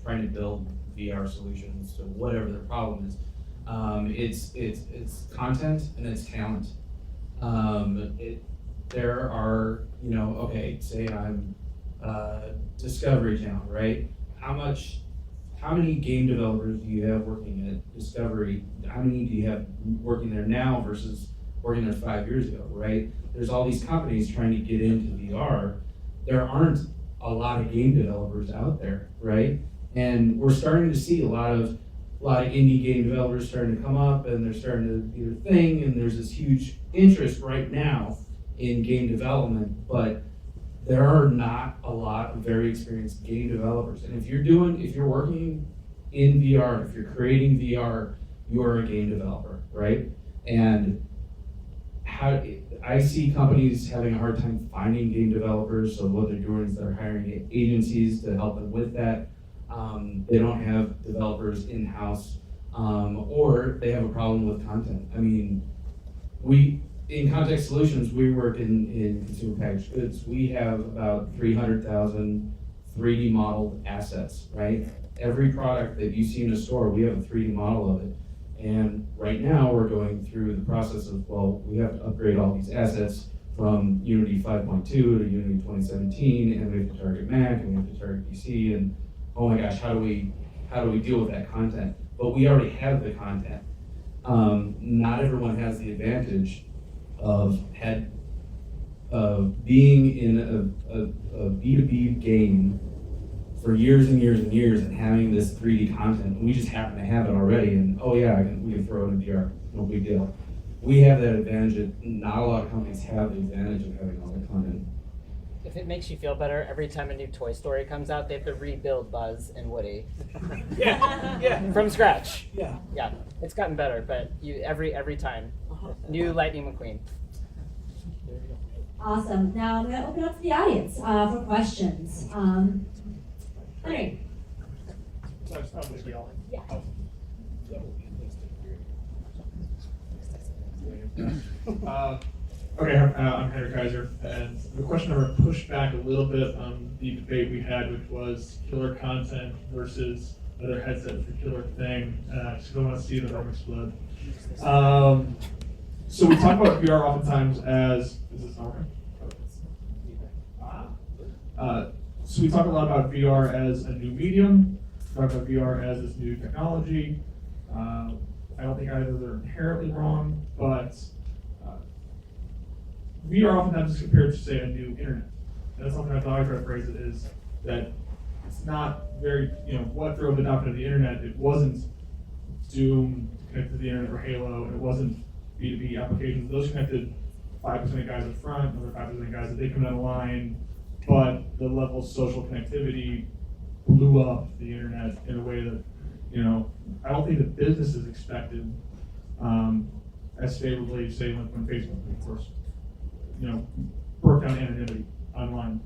trying to build VR solutions to whatever their problem is. It's content and it's talent. There are, say I'm Discovery Channel, right? How many game developers do you have working at Discovery? How many do you have working there now versus working there 5 years ago, right? There's all these companies trying to get into VR. There aren't a lot of game developers out there, right? And we're starting to see a lot of indie game developers starting to come up, and they're starting to do their thing, and there's this huge interest right now in game development, but there are not a lot of very experienced game developers. And if you're working in VR, if you're creating VR, you're a game developer, right? And I see companies having a hard time finding game developers, so what they're doing is they're hiring agencies to help them with that. They don't have developers in-house, or they have a problem with content. I mean, InContext Solutions, we work in consumer packaged goods. We have about 300,000 3D modeled assets, right? Every product that you see in a store, we have a 3D model of it. And right now we're going through the process of, we have to upgrade all these assets from Unity 5.2 to Unity 2017, and we have to target Mac, and we have to target PC, and oh my gosh, how do we deal with that content? But we already have the content. Not everyone has the advantage of being in a B2B game for years and years and years and having this 3D content, and we just happen to have it already, and oh yeah, we can throw it in VR, no big deal. We have that advantage that not a lot of companies have the advantage of having all that content. If it makes you feel better, every time a new Toy Story comes out, they have to rebuild Buzz and Woody. Yeah. From scratch. Yeah. Yeah, it's gotten better, but every time. New Lightning McQueen. Awesome. Now I'm going to open up to the audience for questions. Henry. Yeah. Okay, I'm Henry Kaiser, and the question I want to push back a little bit on the debate we had, which was killer content versus other headset for killer thing. Just don't want to see the room explode. So we talk about VR oftentimes as, is this not working? So we talk a lot about VR as a new medium, talk about VR as this new technology. I don't think either of those are inherently wrong, but VR oftentimes is compared to, say, a new internet. And that's something I thought I tried to phrase it is that it's not very, what drove the adoption of the internet, it wasn't Doom connected to the internet or Halo, and it wasn't B2B applications. Those connected 5% of guys up front, another 5% of guys that they come down the line, but the level of social connectivity blew up the internet in a way that, I don't think the businesses expected as favorably, say, when Facebook, of course, broke down anonymity online.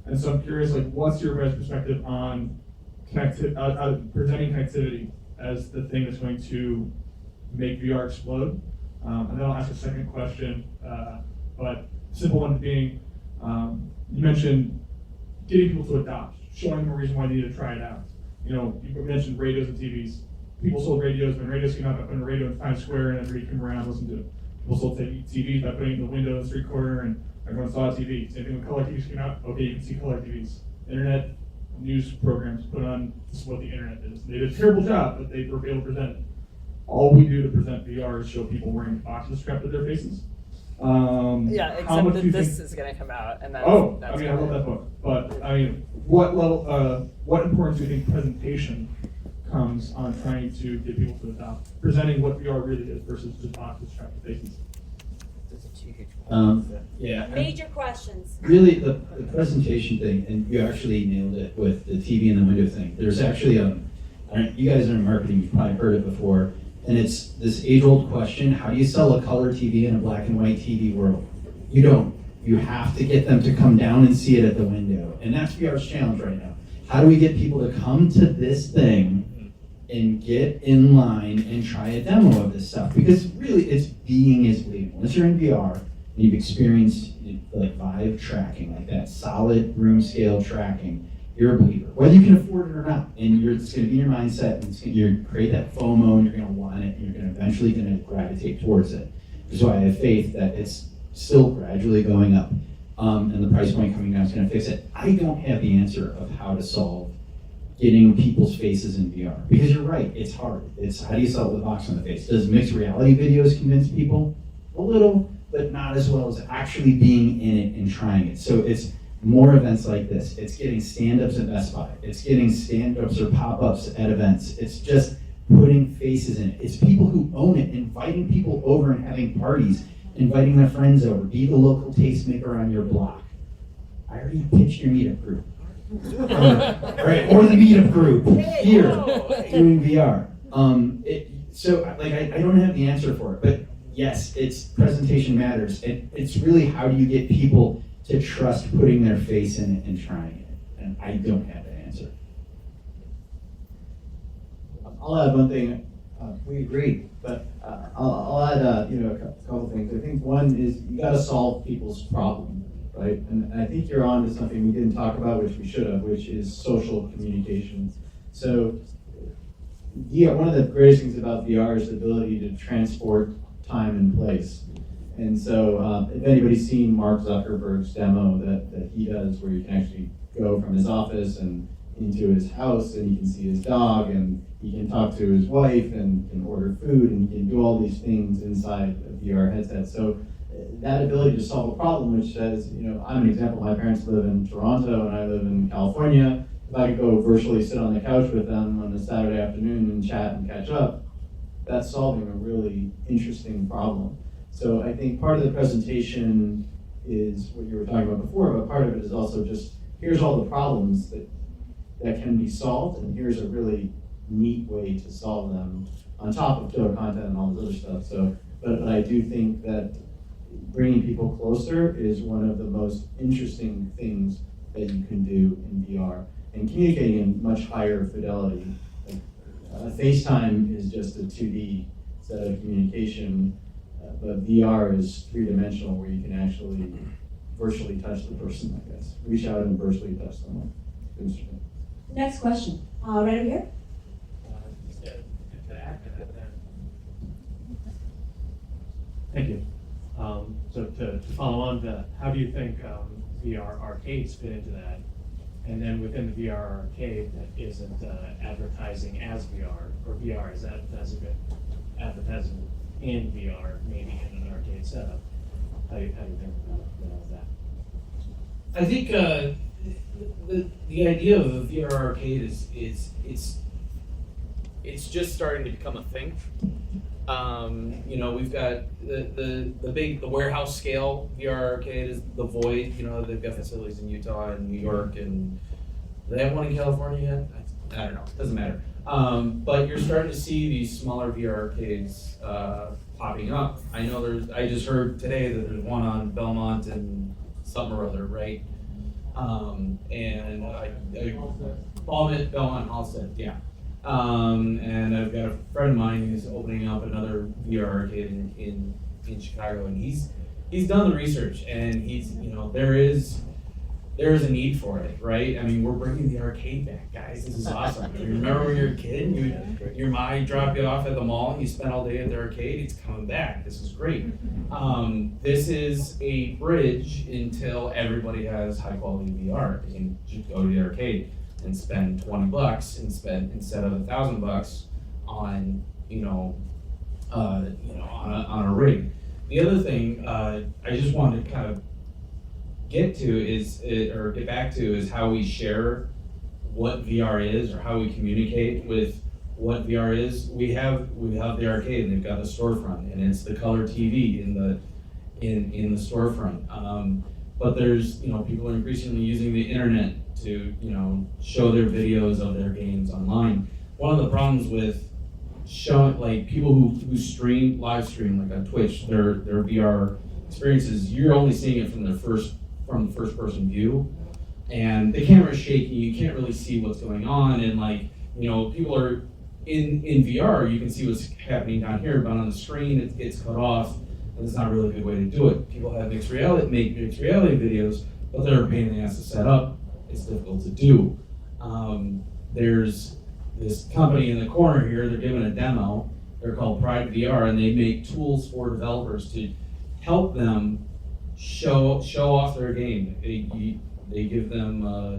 And so I'm curious, what's your guys' perspective on presenting connectivity as the thing that's going to make VR explode? And then I'll ask a second question, but simple one being, you mentioned getting people to adopt, showing them a reason why they need to try it out. You mentioned radios and TVs. People sold radios when radios came out by putting a radio in Times Square and everybody came around and listened to it. People sold TVs by putting it in the window in the street corner and everyone saw a TV. Same thing when color TVs came out. Okay, you can see color TVs. Internet news programs put on, this is what the internet is. They did a terrible job, but they were able to present it. All we do to present VR is show people wearing boxes strapped to their faces. Yeah, except that this is going to come out, and that's I wrote that book. But what level, what importance do you think presentation comes on trying to get people to adopt, presenting what VR really is versus just boxes strapped to faces? Yeah. Major questions. Really, the presentation thing, and you actually nailed it with the TV in the window thing. There's actually you guys are in marketing, you've probably heard it before, and it's this age-old question: how do you sell a color TV in a black and white TV world? You don't. You have to get them to come down and see it at the window, and that's VR's challenge right now. How do we get people to come to this thing and get in line and try a demo of this stuff? Because really, it's being is believing. Once you're in VR and you've experienced Vive tracking, like that solid room scale tracking, you're a believer, whether you can afford it or not. And it's going to be your mindset, and you're going to create that FOMO, and you're going to want it, and you're going to eventually gravitate towards it. So I have faith that it's still gradually going up, and the price point coming down is going to fix it. I don't have the answer of how to solve getting people's faces in VR, because you're right, it's hard. It's how do you sell it with a box on the face? Does mixed reality videos convince people? A little, but not as well as actually being in it and trying it. So it's more events like this. It's getting stand-ups at Best Buy. It's getting stand-ups or pop-ups at events. It's just putting faces in it. It's people who own it, inviting people over and having parties, inviting their friends over. Be the local tastemaker on your block. I already pitched your meetup group. Right, or the meetup group here doing VR. I don't have the answer for it, but yes, it's presentation matters. It's really how do you get people to trust putting their face in it and trying it, and I don't have that answer. I'll add one thing. We agree, but I'll add a couple things. I think one is you got to solve people's problem, right? And I think you're on to something we didn't talk about, which we should have, which is social communication. So yeah, one of the greatest things about VR is the ability to transport time and place. And so if anybody's seen Mark Zuckerberg's demo that he does, where you can actually go from his office and into his house, and you can see his dog, and he can talk to his wife, and can order food, and he can do all these things inside a VR headset. So that ability to solve a problem, which says, I'm an example, my parents live in Toronto and I live in California, if I could go virtually sit on the couch with them on a Saturday afternoon and chat and catch up, that's solving a really interesting problem. So I think part of the presentation is what you were talking about before, but part of it is also just, here's all the problems that can be solved, and here's a really neat way to solve them on top of killer content and all this other stuff. So, but I do think that bringing people closer is one of the most interesting things that you can do in VR, and communicating in much higher fidelity. Like, FaceTime is just a 2D set of communication, but VR is 3-dimensional, where you can actually virtually touch the person, I guess. Reach out and virtually touch someone. Interesting. Next question, right over here. Thank you. So to follow on, how do you think VR arcades fit into that? And then within the VR arcade that isn't advertising as VR, or VR is advertising in VR, maybe in an arcade setup. How do you think about that? I think the idea of a VR arcade is it's just starting to become a thing. You know, we've got the warehouse scale VR arcade is the Void. You know, they've got facilities in Utah and New York, and do they have one in California yet? I don't know. It doesn't matter. But you're starting to see these smaller VR arcades popping up. I know I just heard today that there's one on Belmont and something or other, right? And Belmont, Halstead, yeah. And I've got a friend of mine who's opening up another VR arcade in Chicago, and he's done the research, and there is a need for it, right? I mean, we're bringing the arcade back, guys. This is awesome. You remember when you were a kid, your mom dropped you off at the mall, and you spent all day at the arcade? It's coming back. This is great. This is a bridge until everybody has high quality VR. They can just go to the arcade and spend $20 instead of $1,000 on on a rig. The other thing I just wanted to kind of get back to is how we share what VR is, or how we communicate with what VR is. We have the arcade, and they've got the storefront, and it's the color TV in the storefront. But there's people are increasingly using the internet to show their videos of their games online. One of the problems with showing, like, people who live stream like on Twitch their VR experiences, you're only seeing it from the first person view, and the camera's shaky. You can't really see what's going on, and people are in VR. You can see what's happening down here, but on the screen it gets cut off, and it's not really a good way to do it. People have make mixed reality videos, but they're a pain in the ass to set up. It's difficult to do. There's this company in the corner here. They're giving a demo. They're called Pryde VR, and they make tools for developers to help them show off their game. They give them a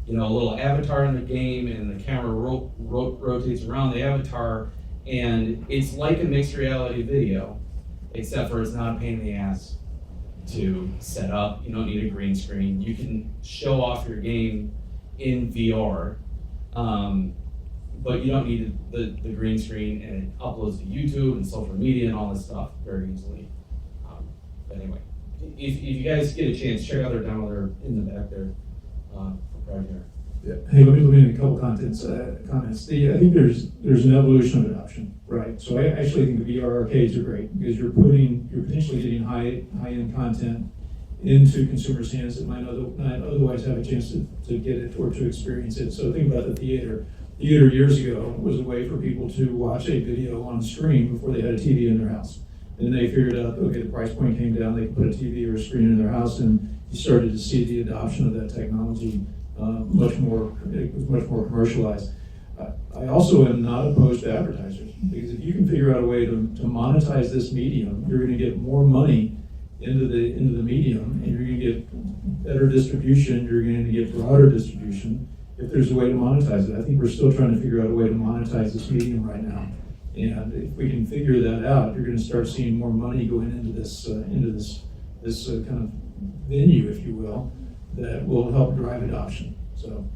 little avatar in the game, and the camera rotates around the avatar, and it's like a mixed reality video, except for it's not a pain in the ass to set up. You don't need a green screen. You can show off your game in VR, but you don't need the green screen, and it uploads to YouTube and social media and all this stuff very easily. Anyway, if you guys get a chance, check out their demo. They're in the back there for Pryde VR. Yeah. Hey, let me make a couple comments. I think there's an evolution of adoption, right? So I actually think the VR arcades are great, because you're potentially getting high-end content into consumers' hands that might not otherwise have a chance to get it or to experience it. So think about the theater. Theater years ago was a way for people to watch a video on screen before they had a TV in their house. Then they figured out, okay, the price point came down, they could put a TV or a screen in their house, and you started to see the adoption of that technology much more commercialized. I also am not opposed to advertisers, because if you can figure out a way to monetize this medium, you're going to get more money into the medium, and you're going to get better distribution, you're going to get broader distribution if there's a way to monetize it. I think we're still trying to figure out a way to monetize this medium right now. And if we can figure that out, you're going to start seeing more money going into this kind of venue, if you will, that will help drive adoption. So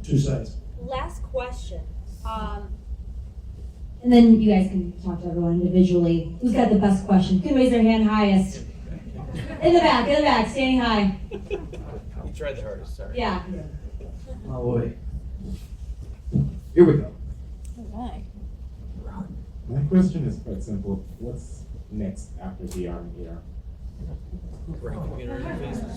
two sides. Last question. And then you guys can talk to everyone individually. Who's got the best question? Who can raise their hand highest? In the back, standing high. You tried the hardest, sorry. Yeah. Oh boy. Here we go. My question is quite simple. What's next after VR and AR?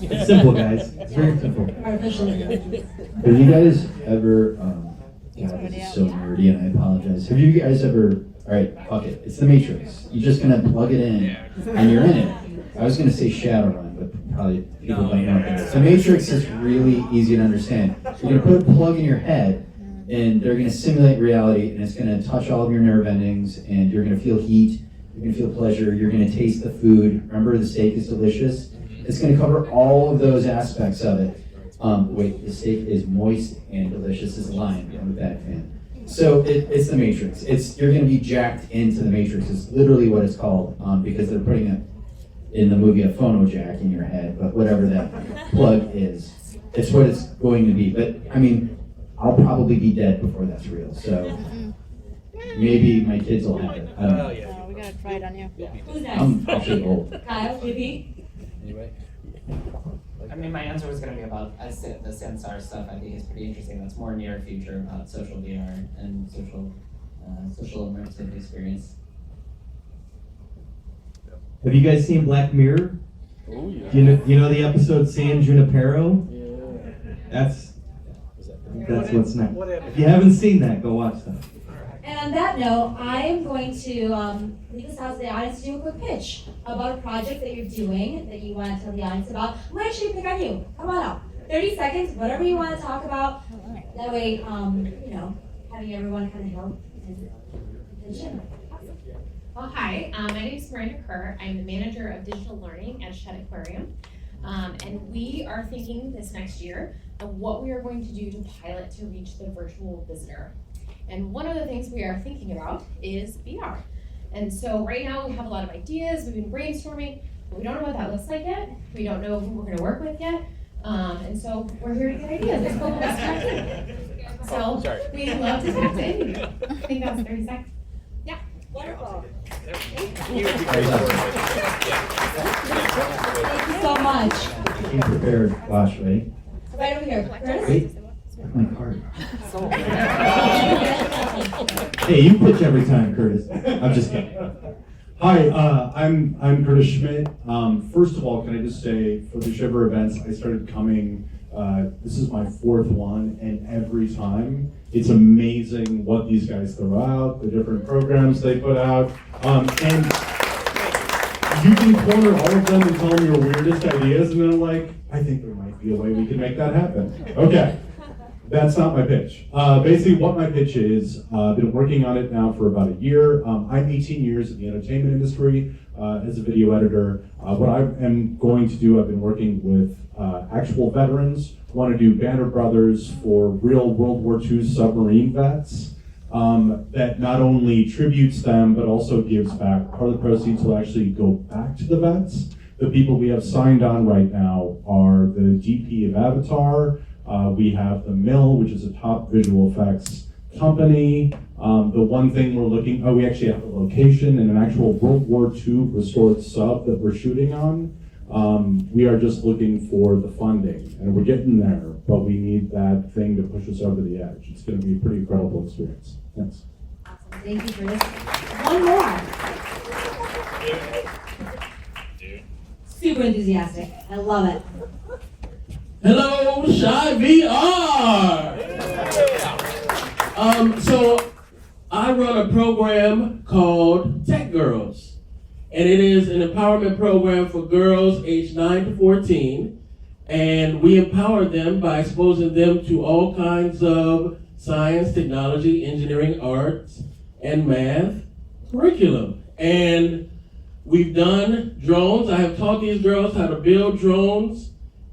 It's simple, guys. It's very simple. Artificially. Have you guys ever, God, this is so nerdy and I apologize. Have you guys ever, alright, fuck it. It's the Matrix. You're just gonna plug it in and you're in it. I was gonna say Shadowrun, but probably people don't know what that is. The Matrix is really easy to understand. You're gonna put a plug in your head and they're gonna simulate reality and it's gonna touch all of your nerve endings and you're gonna feel heat, you're gonna feel pleasure, you're gonna taste the food. Remember the steak is delicious? It's gonna cover all of those aspects of it. Wait, the steak is moist and delicious is a line. I'm a bad fan. So it's the Matrix. You're gonna be jacked into the Matrix. It's literally what it's called because they're putting it in the movie a phono jack in your head, but whatever that plug is, it's what it's going to be. But I mean, I'll probably be dead before that's real. So maybe my kids will have it. I don't know. Yeah. We gotta try it on you. Who's next? I'm actually old. Kyle, JP? Anyway. I mean, my answer was going to be about the Sensar stuff. I think is pretty interesting. That's more near future about social VR and social immersive experience. Have you guys seen Black Mirror? Oh yeah. You know the episode San Junipero? Yeah. That's what's next. What happened? If you haven't seen that, go watch that. And on that note, I am going to leave this out to the audience to do a quick pitch about a project that you're doing that you want to tell the audience about. I'm going to actually pick on you. Come on up. 30 seconds, whatever you want to talk about. That way, having everyone kind of help and attention. Well, hi, my name is Miranda Kerr. I'm the manager of digital learning at Shed Aquarium. And we are thinking this next year of what we are going to do to pilot to reach the virtual visitor. And one of the things we are thinking about is VR. And so right now we have a lot of ideas, we've been brainstorming, but we don't know what that looks like yet. We don't know who we're gonna work with yet. And so we're here to get ideas. Let's go with So we'd love to talk to any of you. I think that was 30 seconds. Yeah. Wonderful. Thank Thank you so much. Be prepared, Wash, right? Right over here. Curtis? Wait, my card. Hey, you pitch every time, Curtis. I'm just kidding. Hi, I'm Curtis Schmidt. First of all, can I just say, for the CHIVR events, I started coming, this is my fourth one, and every time, it's amazing what these guys throw out, the different programs they put out, and you can corner all of them and tell them your weirdest ideas, and then I'm like, I think there might be a way we can make that happen. Okay. That's not my pitch. Basically what my pitch is, I've been working on it now for about a year. I'm 18 years in the entertainment industry as a video editor. What I am going to do, I've been working with actual veterans. I want to do Banner Brothers for real World War II submarine vets that not only tributes them, but also gives back. Part of the proceeds will actually go back to the vets. The people we have signed on right now are the DP of Avatar. We have the Mill, which is a top visual effects company. The one thing we're looking, we actually have a location and an actual World War II restored sub that we're shooting on. We are just looking for the funding, and we're getting there, but we need that thing to push us over the edge. It's going to be a pretty incredible experience. Thanks. Awesome. Thank you for this. One more. Super enthusiastic. I love it. Hello, CHIVR! So I run a program called Tech Girls, and it is an empowerment program for girls aged 9 to 14, and we empower them by exposing them to all kinds of science, technology, engineering, arts, and math curriculum. And we've done drones. I have taught these girls how to build drones.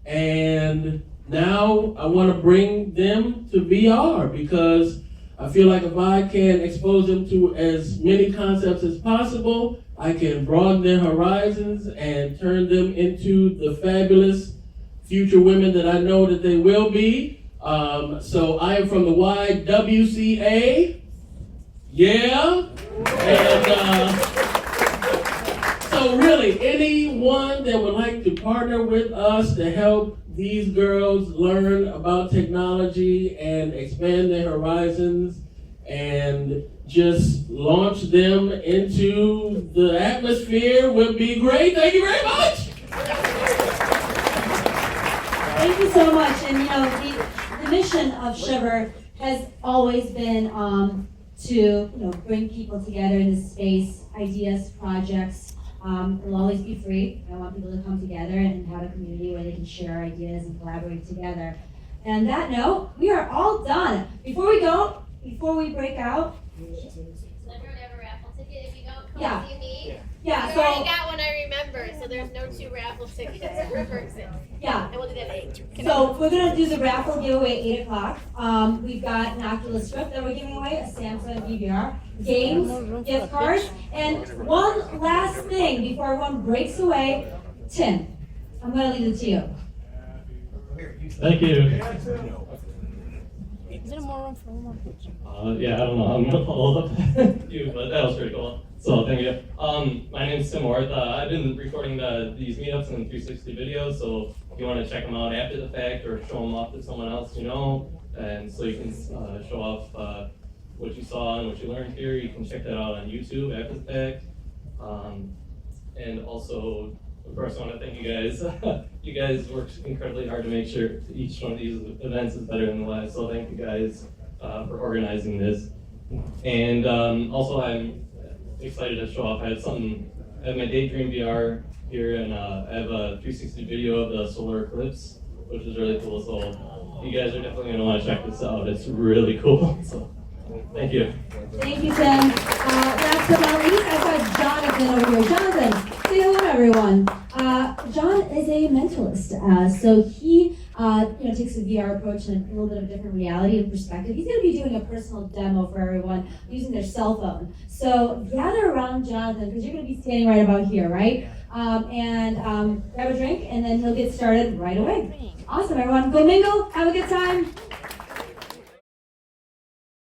And now I want to bring them to VR because I feel like if I can expose them to as many concepts as possible, I can broaden their horizons and turn them into the fabulous future women that I know that they will be. So I am from the YWCA. Yeah. And so really, anyone that would like to partner with us to help these girls learn about technology and expand their horizons and just launch them into the atmosphere would be great. Thank you very much. Thank you so much. And the mission of CHIVR has always been to bring people together in this space, ideas, projects. It'll always be free. I want people to come together and have a community where they can share ideas and collaborate together. And on that note, we are all done. Before we break out. Does everyone have a raffle ticket if you don't come Yeah. see me? Yeah, I already got one, I remember, so there's no 2 raffle tickets per person. Yeah. And we'll do that at 8. So we're gonna do the raffle giveaway at 8 o'clock. We've got an Oculus Rift that we're giving away, a Samsung VR, games, gift cards, and one last thing before everyone breaks away. Tim, I'm gonna leave it to you. Thank you. Is there more room for one more picture? Yeah, I don't know. I'm gonna follow up you, but that was pretty cool. So thank you. My name's Tim Orth. I've been recording these meetups and 360 videos. So if you want to check them out after the fact or show them off to someone else you know, and so you can show off what you saw and what you learned here, you can check that out on YouTube after the fact. And also, of course, I want to thank you guys. You guys worked incredibly hard to make sure each one of these events is better than the last. So thank you guys for organizing this. And also, I'm excited to show off. I have my Daydream VR here, and I have a 360 video of the solar eclipse, which is really cool. So you guys are definitely going to want to check this out. It's really cool. So thank you. Thank you, Tim. Last but not least, I've got Jonathan over here. Jonathan, say hello, everyone. John is a mentalist, so he takes a VR approach and a little bit of a different reality and perspective. He's going to be doing a personal demo for everyone using their cell phone. So gather around Jonathan, because you're going to be standing right about here, right? And grab a drink, and then he'll get started right away. Awesome, everyone. Go mingle. Have a good time.